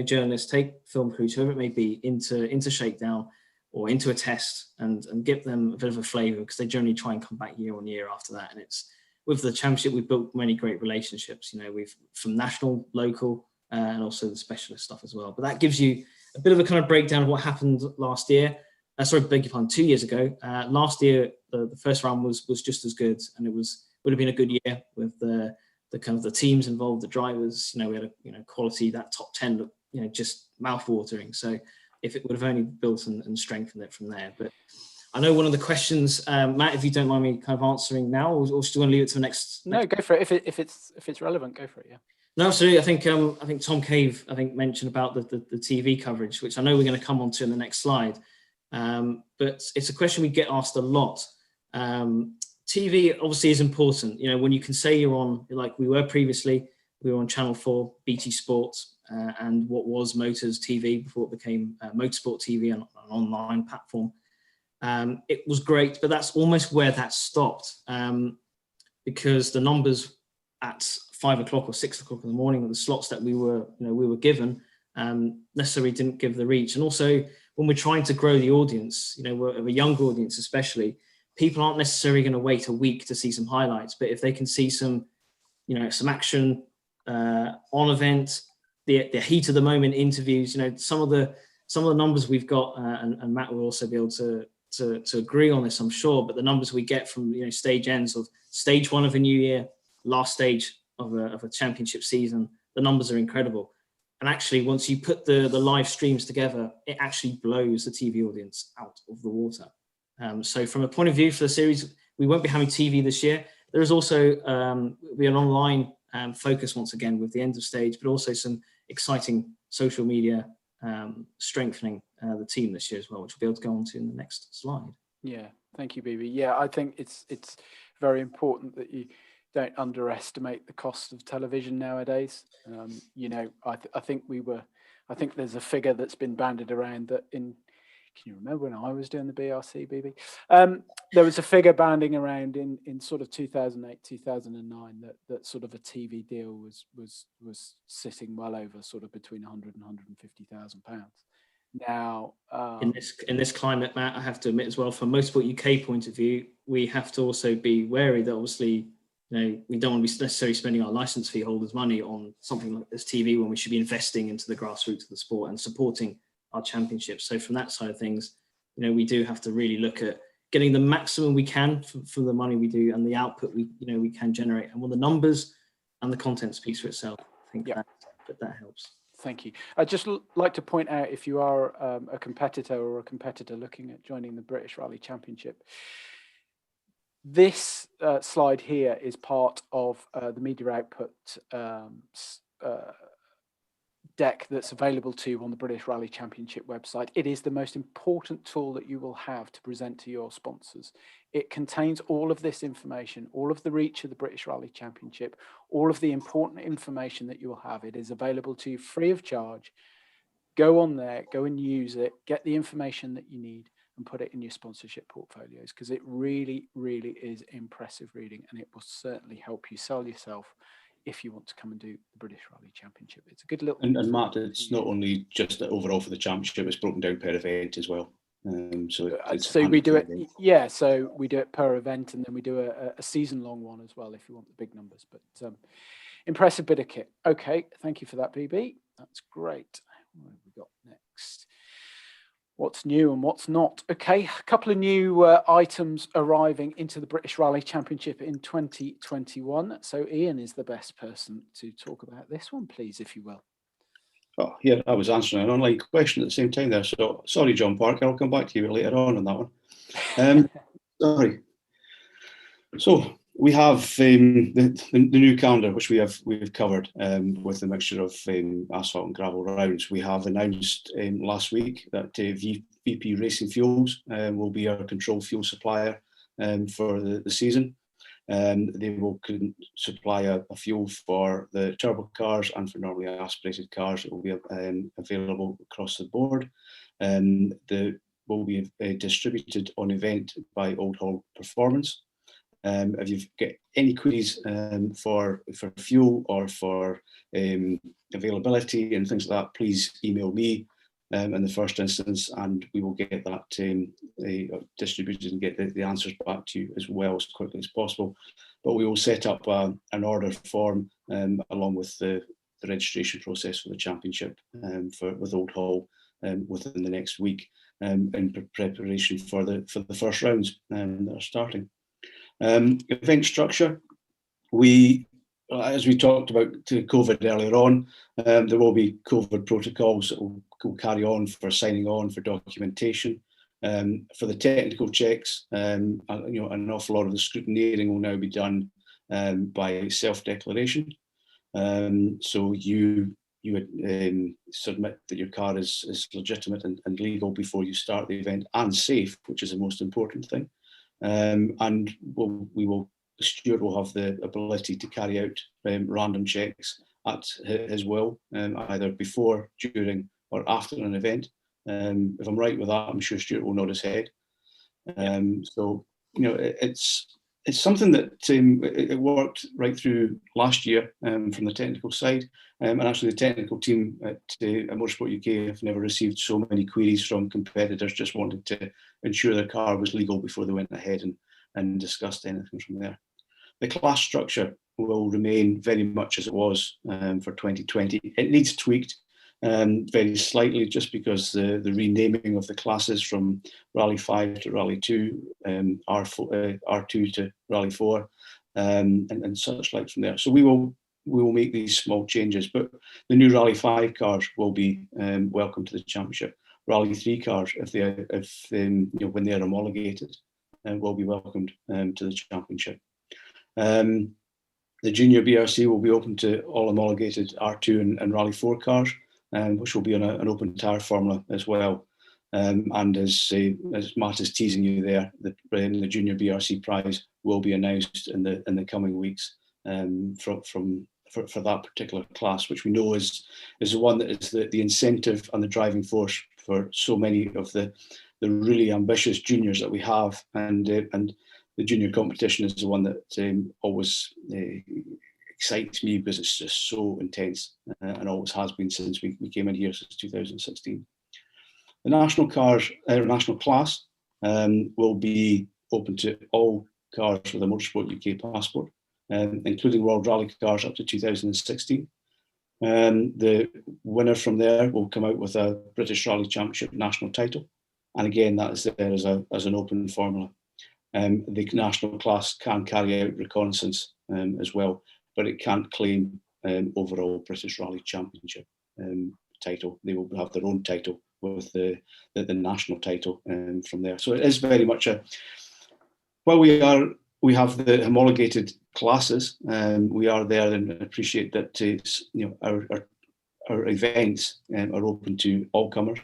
journalists, take film crews, whoever it may be, into shakedown or into a test and give them a bit of a flavour, because they generally try and come back year on year after that. And it's with the championship, we've built many great relationships. We've from national, local, and also the specialist stuff as well. But that gives you a bit of a kind of breakdown of what happened last year. 2 years ago. Last year, the first round was just as good, and would have been a good year with the kind of the teams involved, the drivers. We had a quality. That top 10 looked just mouth-watering. So if it would have only built and strengthened it from there. But I know one of the questions, Matt, if you don't mind me kind of answering now, or still want to leave it to the next? No, go for it. If it's relevant, go for it. Yeah. No, absolutely. I think Tom Cave mentioned about the TV coverage, which I know we're going to come on to in the next slide. But it's a question we get asked a lot. TV obviously is important. When you can say you're on, like we were previously, we were on Channel 4, BT Sport, and what was Motors TV before it became Motorsport TV, an online platform. It was great, but that's almost where that stopped, because the numbers at 5 o'clock or 6 o'clock in the morning, the slots that we were given, necessarily didn't give the reach. And also, when we're trying to grow the audience, of a younger audience especially, people aren't necessarily going to wait a week to see some highlights. But if they can see some action on event, the heat of the moment interviews, some of the numbers we've got, and Matt will also be able to agree on this, I'm sure. But the numbers we get from stage ends of stage 1 of a new year, last stage of a championship season, the numbers are incredible. And actually, once you put the live streams together, it actually blows the TV audience out of the water. So from a point of view for the series, we won't be having TV this year. There is also be an online focus once again with the end of stage, but also some exciting social media strengthening the team this year as well, which we'll be able to go on to in the next slide. Yeah, thank you, BB. Yeah, I think it's very important that you don't underestimate the cost of television nowadays. I think there's a figure that's been bandied around that in Can you remember when I was doing the BRC, BB? There was a figure banding around in sort of 2008, 2009 that sort of a TV deal was sitting well over sort of between 100 and 150,000 pounds. Now, in this climate, Matt, I have to admit as well, from Motorsport UK point of view, we have to also be wary that obviously, we don't want to be necessarily spending our license fee holders' money on something like this TV when we should be investing into the grassroots of the sport and supporting our championships. So from that side of things, we do have to really look at getting the maximum we can for the money we do and the output we can generate. And when the numbers and the content speaks for itself, I think that helps. Thank you. I'd just like to point out, if you are a competitor looking at joining the British Rally Championship, this slide here is part of the media output deck that's available to you on the British Rally Championship website. It is the most important tool that you will have to present to your sponsors. It contains all of this information, all of the reach of the British Rally Championship, all of the important information that you will have. It is available to you free of charge. Go on there, go and use it, get the information that you need and put it in your sponsorship portfolios, because it really, really is impressive reading, and it will certainly help you sell yourself if you want to come and do the British Rally Championship. It's a good little... And Matt, it's not only just overall for the championship, it's broken down per event as well. So we do it, so we do it per event, and then we do a season-long one as well if you want the big numbers. But impressive bit of kit. Okay, thank you for that, BB. That's great. What have we got next? What's new and what's not? Okay, a couple of new items arriving into the British Rally Championship in 2021. So Ian is the best person to talk about this one, please, if you will. Oh, yeah, I was answering an online question at the same time there. So sorry, John Parker, I'll come back to you later on that one. Sorry. So we have the new calendar, which we've covered with the mixture of asphalt and gravel rounds. We have announced last week that VP Racing Fuels will be our control fuel supplier for the season. They will supply a fuel for the turbo cars and for normally aspirated cars. It will be available across the board. They will be distributed on event by Old Hall Performance. If you've got any queries for fuel or for availability and things like that, please email me in the first instance, and we will get that distributed and get the answers back to you as well as quickly as possible. But we will set up an order form along with the registration process for the championship with Old Hall within the next week in preparation for the first rounds that are starting. Event structure, as we talked about to COVID earlier on, there will be COVID protocols that will carry on for signing on, for documentation. For the technical checks, an awful lot of the scrutineering will now be done by self-declaration. So you would submit that your car is legitimate and legal before you start the event, and safe, which is the most important thing. And Stuart will have the ability to carry out random checks at his will, either before, during, or after an event. If I'm right with that, I'm sure Stuart will nod his head. So it's something that it worked right through last year from the technical side, and actually the technical team at Motorsport UK have never received so many queries from competitors just wanting to ensure their car was legal before they went ahead and discussed anything from there. The class structure will remain very much as it was for 2020. It needs tweaked very slightly, just because the renaming of the classes from Rally 5 to Rally 2, R2 to Rally 4, and such like from there. So we will make these small changes, but the new Rally 5 cars will be welcome to the championship. Rally 3 cars, when they're homologated, will be welcomed to the championship. The junior BRC will be open to all homologated R2 and Rally 4 cars, which will be on an open tyre formula as well. And as Matt is teasing you there, the junior BRC prize will be announced in the coming weeks for that particular class, which we know is the one that is the incentive and the driving force for so many of the really ambitious juniors that we have, and the junior competition is the one that always excites me because it's just so intense, and always has been since we came in here since 2016. The national class will be open to all cars with a Motorsport UK passport, including World Rally cars up to 2016. The winner from there will come out with a British Rally Championship national title, and again that is there as an open formula. The national class can carry out reconnaissance as well, but it can't claim overall British Rally Championship title. They will have their own title with the national title from there. So it is very much while we have the homologated classes, we are there and appreciate that our events are open to all comers,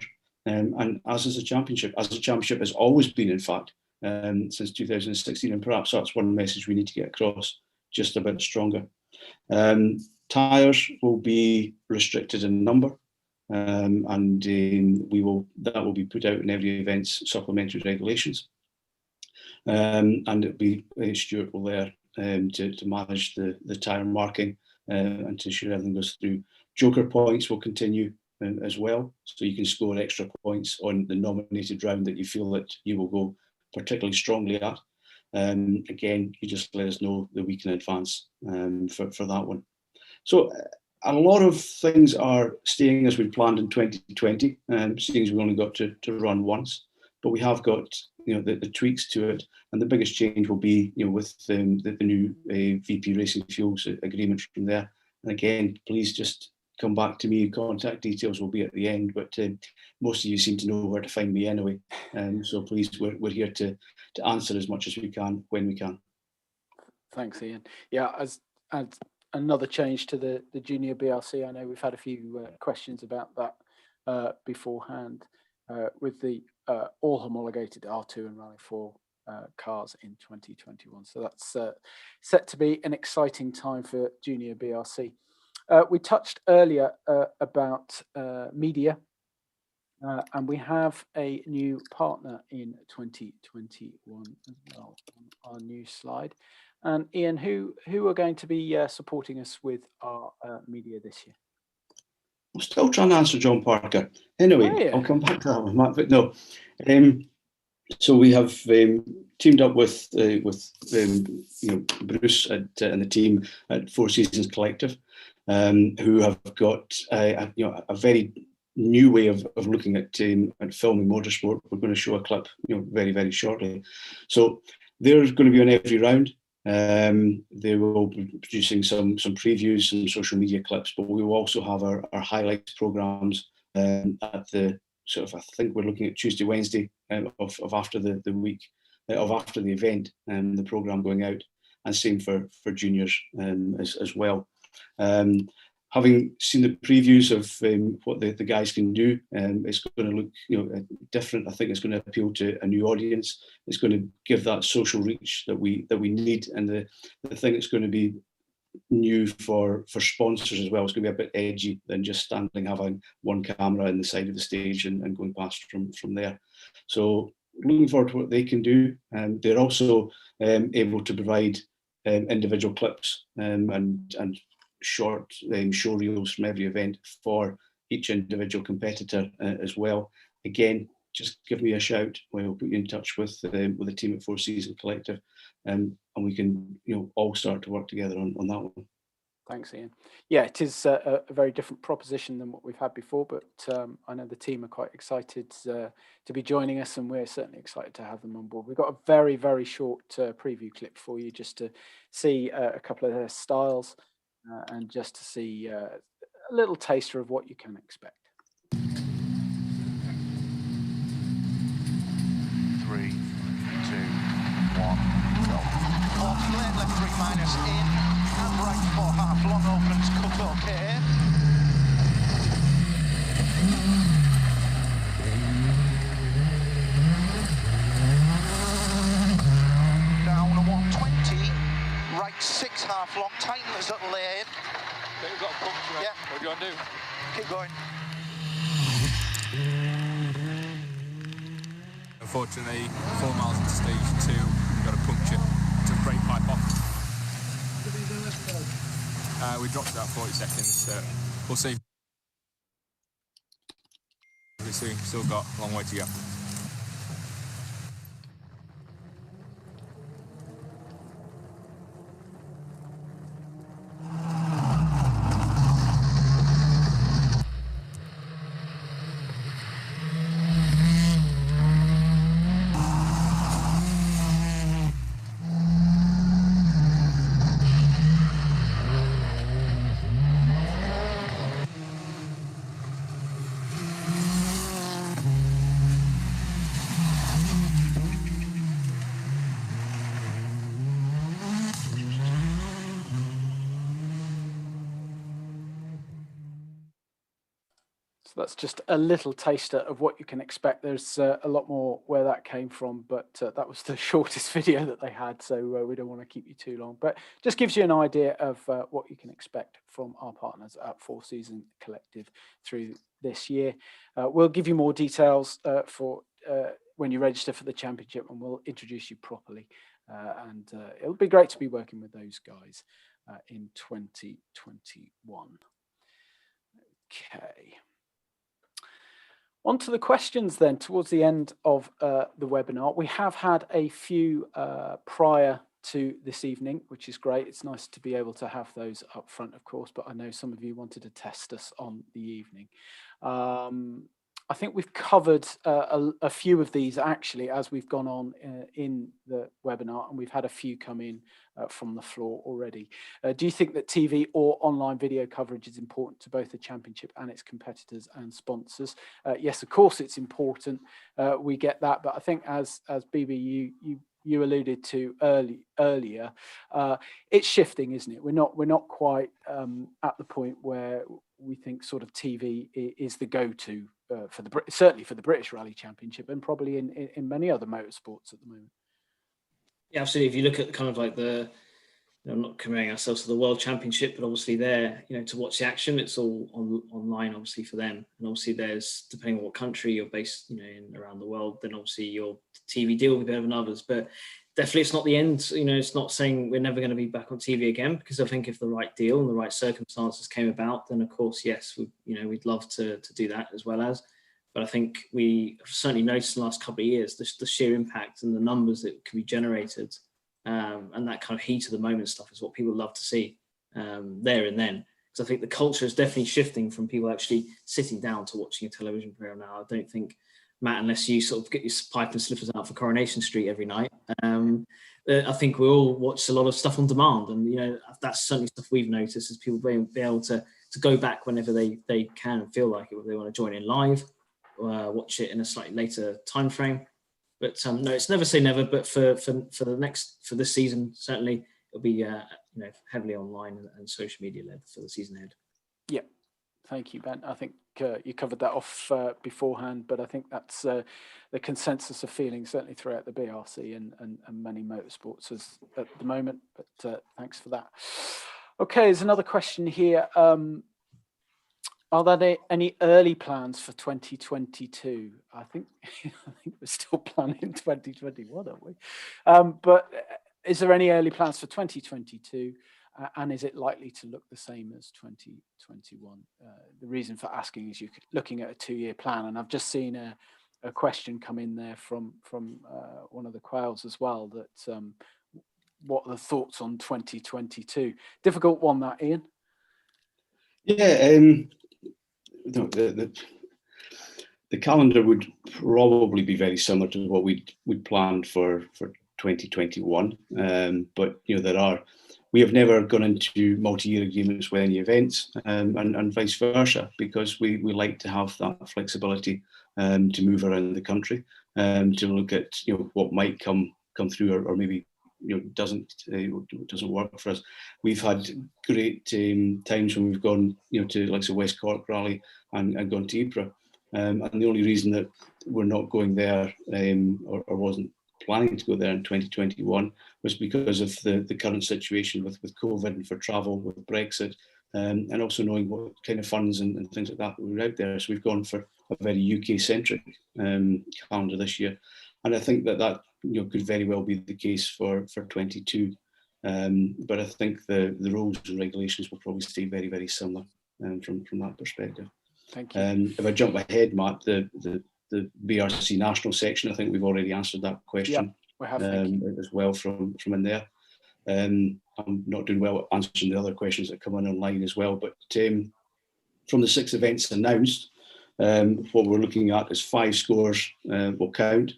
and as is the championship. As the championship has always been, in fact, since 2016, and perhaps that's one message we need to get across just a bit stronger. Tyres will be restricted in number, and that will be put out in every event's supplementary regulations. And it'll be Stuart will there to manage the tyre marking and to ensure everything goes through. Joker points will continue as well, so you can score extra points on the nominated round that you feel that you will go particularly strongly at. Again, you just let us know the week in advance for that one. So a lot of things are staying as we planned in 2020, seeing as we only got to run once, but we have got the tweaks to it, and the biggest change will be with the new VP Racing Fuels agreement from there. And again, please just come back to me. Contact details will be at the end, but most of you seem to know where to find me anyway. So please, we're here to answer as much as we can when we can. Thanks, Ian. Yeah, as another change to the junior BRC, I know we've had a few questions about that beforehand with the all homologated R2 and Rally 4 cars in 2021. So that's set to be an exciting time for junior BRC. We touched earlier about media, and we have a new partner in 2021 as well on our new slide. And Ian, who are going to be supporting us with our media this year? I'm still trying to answer John Parker. Anyway, I'll come back to that one, Matt, but no. So we have teamed up with Bruce and the team at Four Seasons Collective, who have got a very new way of looking at filming motorsport. We're going to show a clip very, very shortly. So they're going to be on every round. They will be producing some previews, some social media clips, but we will also have our highlights programs at the sort of, I think we're looking at Tuesday, Wednesday of after the week of after the event, and the program going out, and same for juniors as well. Having seen the previews of what the guys can do, it's going to look different. I think it's going to appeal to a new audience. It's going to give that social reach that we need, and the thing that's going to be new for sponsors as well. It's going to be a bit edgy than just having one camera in the side of the stage and going past from there. So looking forward to what they can do. They're also able to provide individual clips and short show reels from every event for each individual competitor as well. Again, just give me a shout. We'll put you in touch with the team at Four Seasons Collective, and we can all start to work together on that one. Thanks, Ian. Yeah, it is a very different proposition than what we've had before, but I know the team are quite excited to be joining us, and we're certainly excited to have them on board. We've got a very, very short preview clip for you just to see a couple of their styles and just to see a little taster of what you can expect. 3, 2, 1, go. Off lane, left 3 minus in, and right 4 half long opens, cut okay. Down 120, right 6 half long, tightens at lane. Okay, we've got a puncture. Yeah. What do you want to do? Keep going. Unfortunately, 4 miles into stage 2, we got a puncture. Took brake pipe off. We dropped about 40 seconds, so we'll see. Obviously, still got a long way to go. So that's just a little taster of what you can expect. There's a lot more where that came from, but that was the shortest video that they had, so we don't want to keep you too long. But just gives you an idea of what you can expect from our partners at Four Season Collective through this year. We'll give you more details for when you register for the championship, and we'll introduce you properly. And it'll be great to be working with those guys in 2021. Okay. On to the questions then, towards the end of the webinar. We have had a few prior to this evening, which is great. It's nice to be able to have those up front, of course, but I know some of you wanted to test us on the evening. I think we've covered a few of these actually as we've gone on in the webinar, and we've had a few come in from the floor already. Do you think that TV or online video coverage is important to both the championship and its competitors and sponsors? Yes, of course it's important. We get that, but I think as BB, you alluded to earlier, it's shifting, isn't it? We're not quite at the point where we think sort of TV is the go-to certainly for the British Rally Championship, and probably in many other motorsports at the moment. Yeah, absolutely. If you look at kind of like I'm not comparing ourselves to the World Championship, but obviously there, to watch the action, it's all online, obviously, for them. And obviously there's, depending on what country you're based, in around the world, then obviously your TV deal will be better than others. But definitely it's not the end. It's not saying we're never going to be back on TV again, because I think if the right deal and the right circumstances came about, then of course, yes, we'd love to do that as well as. But I think we have certainly noticed in the last couple of years the sheer impact and the numbers that can be generated, and that kind of heat of the moment stuff is what people love to see there and then. Because I think the culture is definitely shifting from people actually sitting down to watching a television program now. I don't think, Matt, unless you sort of get your pipe and slippers out for Coronation Street every night, I think we all watch a lot of stuff on demand, and that's certainly stuff we've noticed, is people being able to go back whenever they can and feel like it, whether they want to join in live, watch it in a slightly later time frame. But no, it's never say never. But for this season, certainly it'll be heavily online and social media led for the season ahead. Yeah, thank you, Ben. I think you covered that off beforehand, but I think that's the consensus of feeling certainly throughout the BRC and many motorsports at the moment. But thanks for that. Okay, there's another question here. Are there any early plans for 2022? I think we're still planning 2021, aren't we? But is there any early plans for 2022? And is it likely to look the same as 2021? The reason for asking is you're looking at a 2-year plan, and I've just seen a question come in there from one of the Quails as well. That what are the thoughts on 2022? Difficult one, that, Ian. Yeah. The calendar would probably be very similar to what we'd planned for 2021, but we have never gone into multi-year agreements with any events, and vice versa, because we like to have that flexibility to move around the country, to look at what might come through, or maybe doesn't work for us. We've had great times when we've gone to like the West Cork Rally and gone to Ypres, and the only reason that we're not going there, or wasn't planning to go there in 2021, was because of the current situation with COVID and for travel with Brexit, and also knowing what kind of funds and things like that were out there. So we've gone for a very UK centric calendar this year. and I think that could very well be the case for 22. But I think the rules and regulations will probably stay very, very similar from that perspective. Thank you. If I jump ahead, Matt, the BRC national section, I think we've already answered that question. We have, as well from in there. I'm not doing well at answering the other questions that come in online as well, but from the 6 events announced, what we're looking at is 5 scores will count.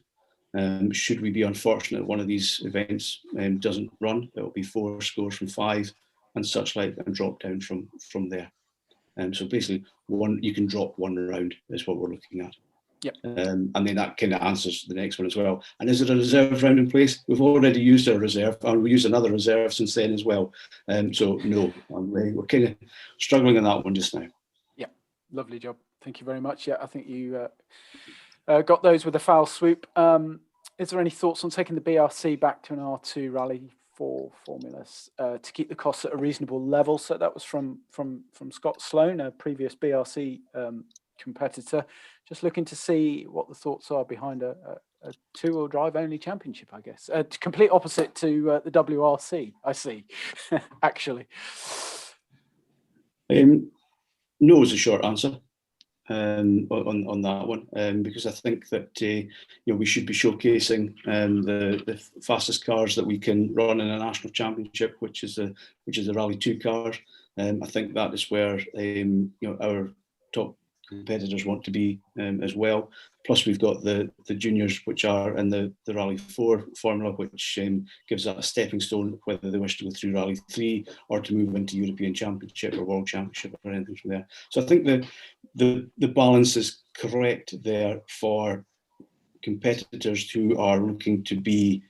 Should we be unfortunate one of these events doesn't run, it will be 4 scores from 5 and such like, and drop down from there. So basically, you can drop 1 round is what we're looking at. Yep. And then that kind of answers the next one as well. And is there a reserve round in place? We've already used our reserve, and we used another reserve since then as well. So no, we're kind of struggling on that one just now. Yeah, lovely job. Thank you very much. Yeah, I think you got those with a foul swoop. Is there any thoughts on taking the BRC back to an R2 Rally 4 formulas to keep the costs at a reasonable level? So that was from Scott Sloan, a previous BRC competitor. Just looking to see what the thoughts are behind a 2-wheel drive only championship, I guess. Complete opposite to the WRC, I see, actually. No is a short answer on that one, because I think that we should be showcasing the fastest cars that we can run in a national championship, which is the Rally 2 cars. I think that is where our top competitors want to be as well. Plus we've got the juniors, which are in the Rally 4 formula, which gives that a stepping stone, whether they wish to go through Rally 3 or to move into European Championship or World Championship or anything from there. So I think the balance is correct there for competitors who are looking to be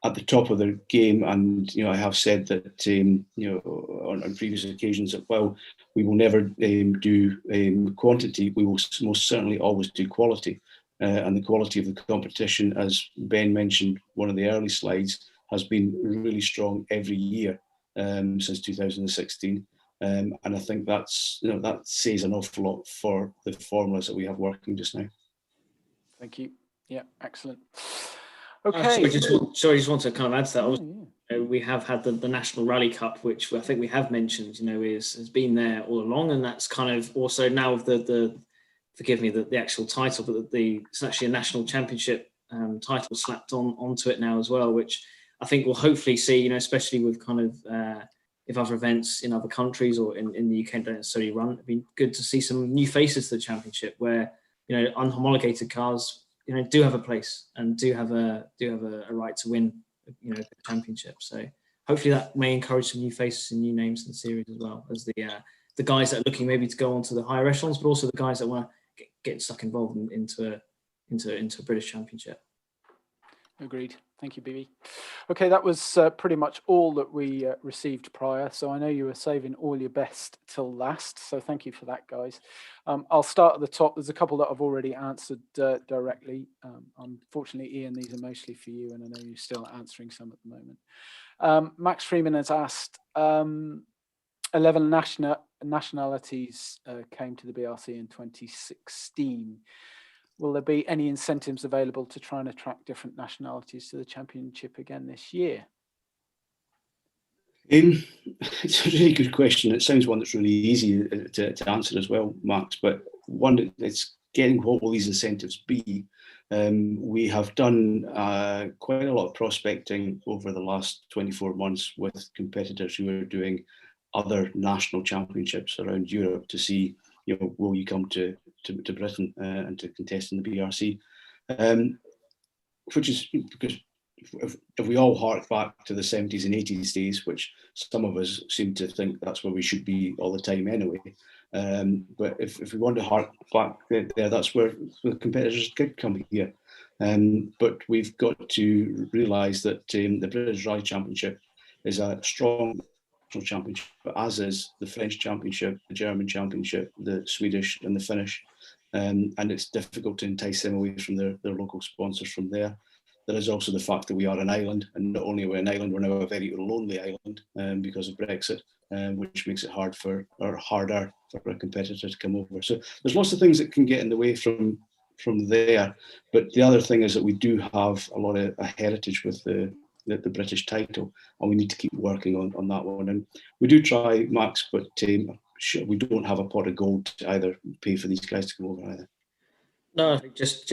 at the top of their game. And I have said that on previous occasions that while we will never do quantity, we will most certainly always do quality. And the quality of the competition, as Ben mentioned, one of the early slides, has been really strong every year since 2016. And I think that says an awful lot for the formulas that we have working just now. Thank you. Yeah, excellent. Okay. Just want to kind of add to that. Also, we have had the National Rally Cup, which I think we have mentioned, has been there all along, and that's kind of also now the forgive me, the actual title, but it's actually a national championship title slapped onto it now as well, which I think we'll hopefully see, especially with kind of if other events in other countries or in the UK don't necessarily run. It'd be good to see some new faces to the championship where unhomologated cars do have a place and do have a right to win the championship. So hopefully that may encourage some new faces and new names in the series as well as the guys that are looking maybe to go on to the higher echelons, but also the guys that want to get stuck involved into a British Championship. Agreed. Thank you, BB. Okay, that was pretty much all that we received prior. So I know you were saving all your best till last. So thank you for that, guys. I'll start at the top. There's a couple that I've already answered directly. Unfortunately, Ian, these are mostly for you, and I know you're still answering some at the moment. Max Freeman has asked, 11 nationalities came to the BRC in 2016. Will there be any incentives available to try and attract different nationalities to the championship again this year? It's a really good question. It sounds one that's really easy to answer as well, Max, but one that's getting what will these incentives be? We have done quite a lot of prospecting over the last 24 months with competitors who are doing other national championships around Europe to see, will you come to Britain and to contest in the BRC, which is because if we all hark back to the 70s and 80s days, which some of us seem to think that's where we should be all the time anyway, but if we want to hark back there, that's where the competitors could come here. But we've got to realise that the British Rally Championship is a strong championship, as is the French Championship, the German Championship, the Swedish and the Finnish, and it's difficult to entice them away from their local sponsors from there. There is also the fact that we are an island, and not only are we an island, we're now a very lonely island because of Brexit, which makes it harder for a competitor to come over. So there's lots of things that can get in the way from from there. But the other thing is that we do have a lot of a heritage with the British title, and we need to keep working on that one. And we do try, Max, but we don't have a pot of gold to either pay for these guys to come over either. No, I think just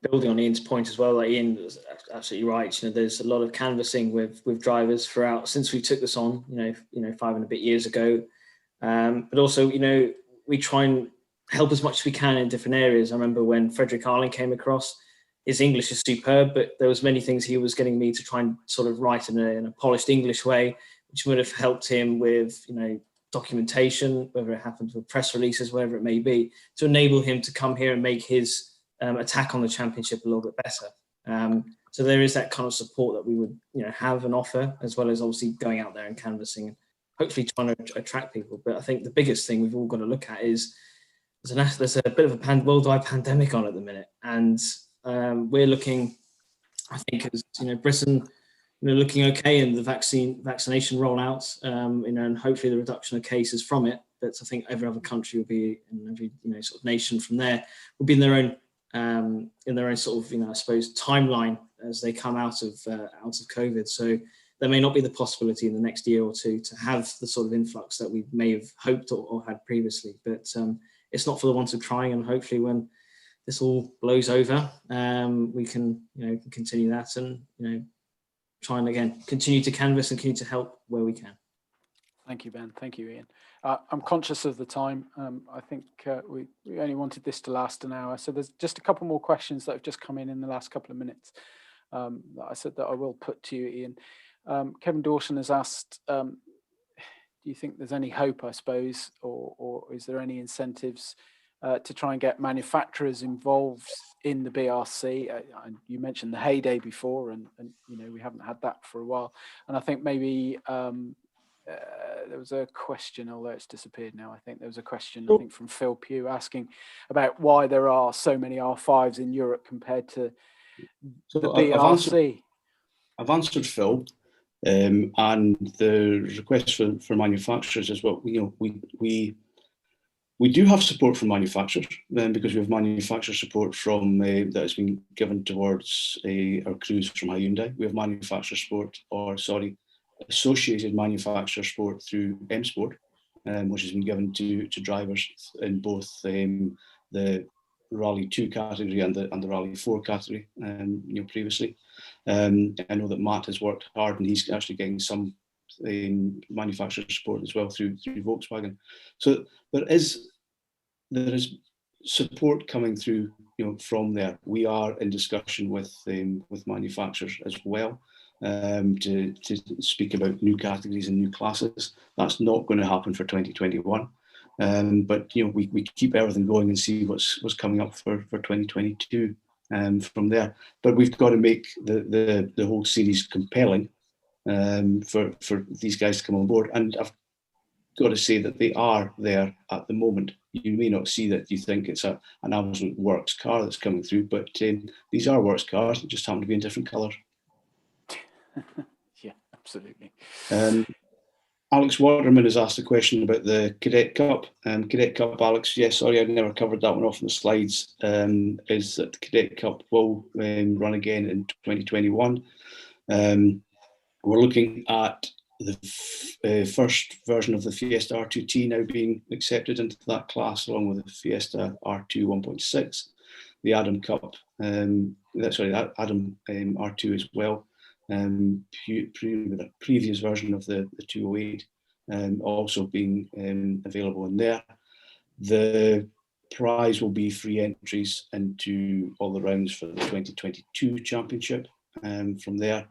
building on Ian's point as well. Like Ian was absolutely right. There's a lot of canvassing with drivers throughout since we took this on. 5 and a bit years ago. But also, we try and help as much as we can in different areas. I remember when Frederick Arling came across. His English is superb, but there was many things he was getting me to try and sort of write in a polished English way, which would have helped him with documentation, whether it happens with press releases, whatever it may be, to enable him to come here and make his attack on the championship a little bit better. So there is that kind of support that we would have and offer, as well as obviously going out there and canvassing and hopefully trying to attract people. But I think the biggest thing we've all got to look at is there's a bit of a worldwide pandemic on at the minute, and we're looking, I think, as Britain, looking okay in the vaccination rollouts, and hopefully the reduction of cases from it. But I think every other country will be, and every sort of nation from there will be in their own sort of I suppose timeline as they come out of COVID. So there may not be the possibility in the next year or two to have the sort of influx that we may have hoped or had previously. But it's not for the want of trying, and hopefully when this all blows over, we can continue that and try and again continue to canvass and continue to help where we can. Thank you, Ben. Thank you, Ian. I'm conscious of the time. I think we only wanted this to last an hour, so there's just a couple more questions that have just come in the last couple of minutes that I said that I will put to you, Ian. Kevin Dawson has asked, do you think there's any hope, I suppose, or is there any incentives to try and get manufacturers involved in the BRC? You mentioned the heyday before, and we haven't had that for a while. And I think maybe there was a question, although it's disappeared now. I think there was a question, I think, from Phil Pugh asking about why there are so many R5s in Europe compared to the BRC. I've answered Phil, and the request for manufacturers is what we do have support from manufacturers, because we have manufacturer support from that has been given towards our crews from Hyundai. We have manufacturer support, associated manufacturer support through M Sport, which has been given to drivers in both the Rally 2 category and the Rally 4 category. Previously, I know that Matt has worked hard, and he's actually getting some manufacturer support as well through Volkswagen. So there is support coming through from there. We are in discussion with manufacturers as well, to speak about new categories and new classes. That's not going to happen for 2021, but we keep everything going and see what's coming up for 2022 from there. But we've got to make the whole series compelling for these guys to come on board, and I've got to say that they are there at the moment. You may not see that, you think it's an absolute works car that's coming through, but these are works cars, they just happen to be in different colours. Yeah, absolutely. Alex Waterman has asked a question about the Cadet Cup. Cadet Cup, Alex, yes, sorry, I never covered that one off in the slides, is that the Cadet Cup will run again in 2021. We're looking at the first version of the Fiesta R2T now being accepted into that class, along with the Fiesta R2 1.6, the Adam Cup, Adam R2 as well, the previous version of the 208 also being available in there. The prize will be free entries into all the rounds for the 2022 championship from there.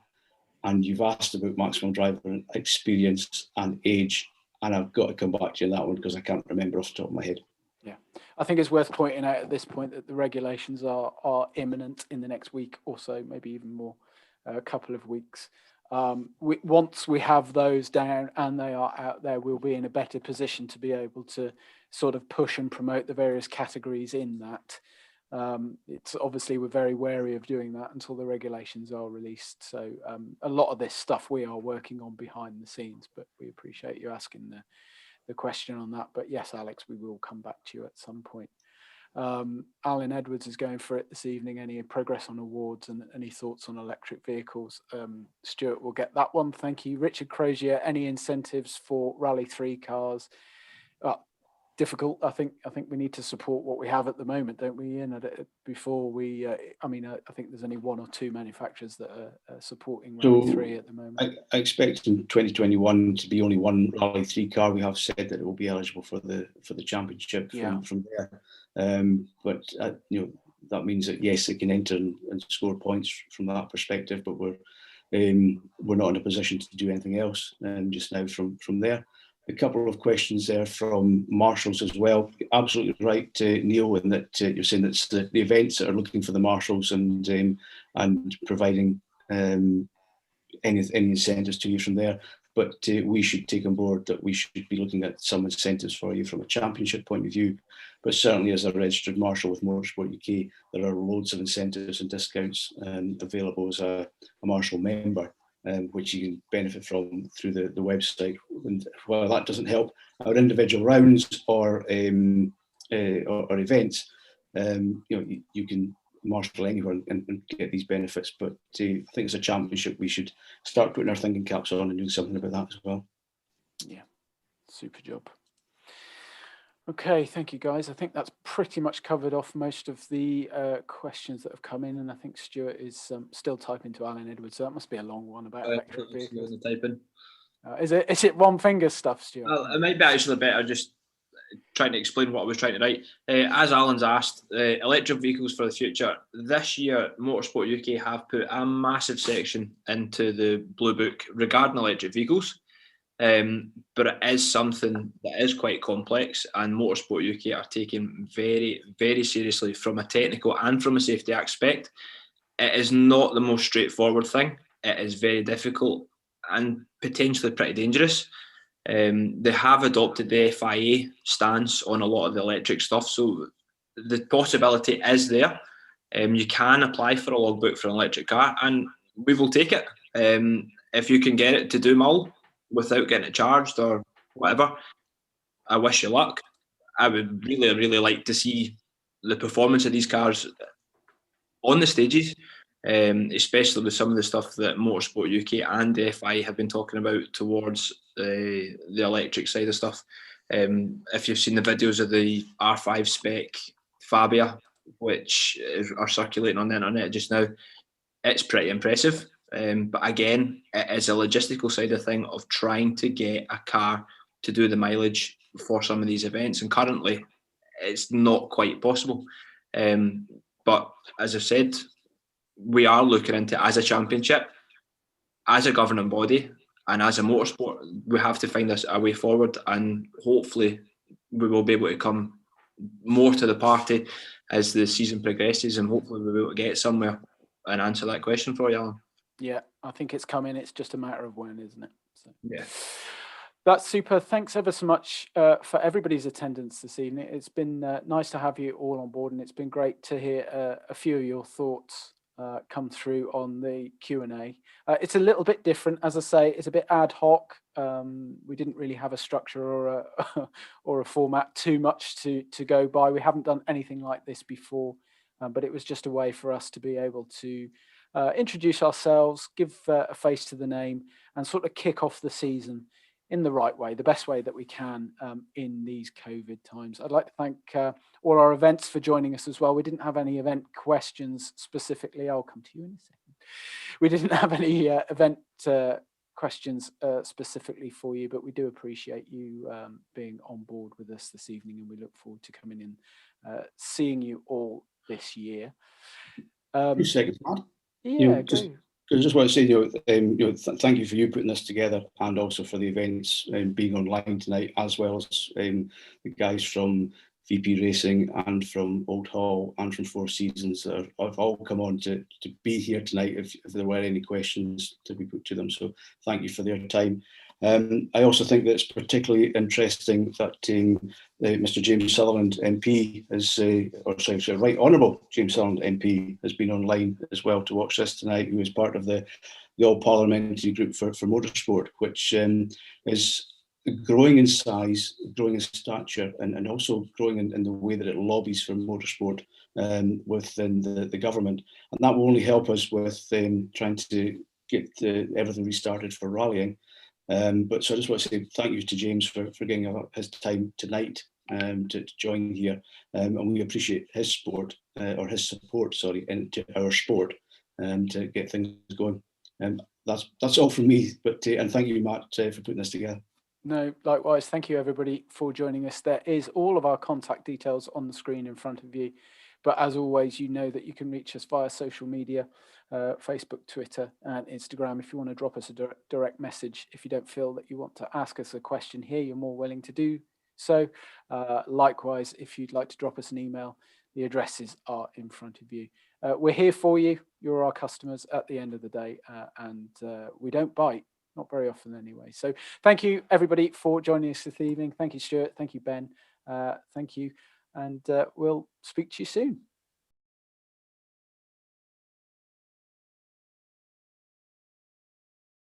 And you've asked about maximum driver experience and age, and I've got to come back to you on that one because I can't remember off the top of my head. Yeah, I think it's worth pointing out at this point that the regulations are imminent in the next week or so, maybe even more, a couple of weeks. Once we have those down and they are out there, we'll be in a better position to be able to sort of push and promote the various categories in that. It's obviously we're very wary of doing that until the regulations are released. So a lot of this stuff we are working on behind the scenes, but we appreciate you asking the question on that. But yes, Alex, we will come back to you at some point. Alan Edwards is going for it this evening. Any progress on awards and any thoughts on electric vehicles? Stuart will get that one. Thank you. Richard Crozier, any incentives for Rally 3 cars? Difficult. I think we need to support what we have at the moment, don't we, Ian? Before we, I think there's only one or two manufacturers that are supporting Rally 3 at the moment. I expect in 2021 to be only one Rally 3 car. We have said that it will be eligible for the championship from there. But that means that yes, it can enter and score points from that perspective. But we're not in a position to do anything else just now from there. A couple of questions there from marshals as well. Absolutely right, Neil, in that you're saying that the events that are looking for the marshals and providing any incentives to you from there. But we should take on board that we should be looking at some incentives for you from a championship point of view. But certainly as a registered marshal with Motorsport UK, there are loads of incentives and discounts available as a marshal member. Which you can benefit from through the website. And while that doesn't help our individual rounds or events, you can marshal anywhere and get these benefits. But I think as a championship, we should start putting our thinking caps on and doing something about that as well. Yeah, super job. Okay, thank you, guys. I think that's pretty much covered off most of the questions that have come in, and I think Stuart is still typing to Alan Edwards, so that must be a long one about electric vehicles. Is it one finger stuff, Stuart? Well, it might be actually better just trying to explain what I was trying to write. As Alan's asked, electric vehicles for the future. This year, Motorsport UK have put a massive section into the Blue Book regarding electric vehicles. But it is something that is quite complex, and Motorsport UK are taking very, very seriously from a technical and from a safety aspect. It is not the most straightforward thing. It is very difficult and potentially pretty dangerous. They have adopted the FIA stance on a lot of the electric stuff, so the possibility is there. You can apply for a logbook for an electric car, and we will take it. If you can get it to do Mull without getting it charged or whatever, I wish you luck. I would really, really like to see the performance of these cars on the stages, especially with some of the stuff that Motorsport UK and the FIA have been talking about towards the electric side of stuff. If you've seen the videos of the R5 spec Fabia, which are circulating on the internet just now, it's pretty impressive. But again, it is a logistical side of thing of trying to get a car to do the mileage for some of these events, and currently it's not quite possible. But as I said, we are looking into, as a championship, as a governing body, and as a motorsport, we have to find a way forward, and hopefully we will be able to come more to the party as the season progresses, and hopefully we'll be able to get somewhere and answer that question for you, Alan. Yeah, I think it's coming. It's just a matter of when, isn't it? So. Yeah. That's super. Thanks ever so much for everybody's attendance this evening. It's been nice to have you all on board, and it's been great to hear a few of your thoughts come through on the Q&A. It's a little bit different, as I say. It's a bit ad hoc. We didn't really have a structure or a format too much to go by. We haven't done anything like this before, but it was just a way for us to be able to introduce ourselves, give a face to the name, and sort of kick off the season in the right way, the best way that we can in these COVID times. I'd like to thank all our events for joining us as well. We didn't have any event questions specifically. I'll come to you in a second. We didn't have any event questions specifically for you, but we do appreciate you being on board with us this evening, and we look forward to coming in, seeing you all this year. 2 seconds, Matt. Yeah, I just want to say, thank you for you putting this together, and also for the events being online tonight, as well as the guys from VP Racing and from Old Hall and from Four Seasons that have all come on to be here tonight if there were any questions to be put to them. So thank you for their time. I also think that it's particularly interesting that Mr. James Sutherland MP Right Honourable James Sutherland MP has been online as well to watch this tonight, who is part of the All Parliamentary Group for Motorsport, which is growing in size, growing in stature, and also growing in the way that it lobbies for motorsport within the government. And that will only help us with trying to get everything restarted for rallying. But so I just want to say thank you to James for giving his time tonight to join here. And we appreciate his support, into our sport to get things going. That's all from me, but and thank you, Matt, for putting this together. No, likewise. Thank you, everybody, for joining us. There is all of our contact details on the screen in front of you. But as always, you know that you can reach us via social media, Facebook, Twitter, and Instagram. If you want to drop us a direct message, if you don't feel that you want to ask us a question here, you're more willing to do so. Likewise, if you'd like to drop us an email, the addresses are in front of you. We're here for you. You're our customers at the end of the day, and we don't bite. Not very often anyway. So thank you, everybody, for joining us this evening. Thank you, Stuart. Thank you, Ben. Thank you. And we'll speak to you soon.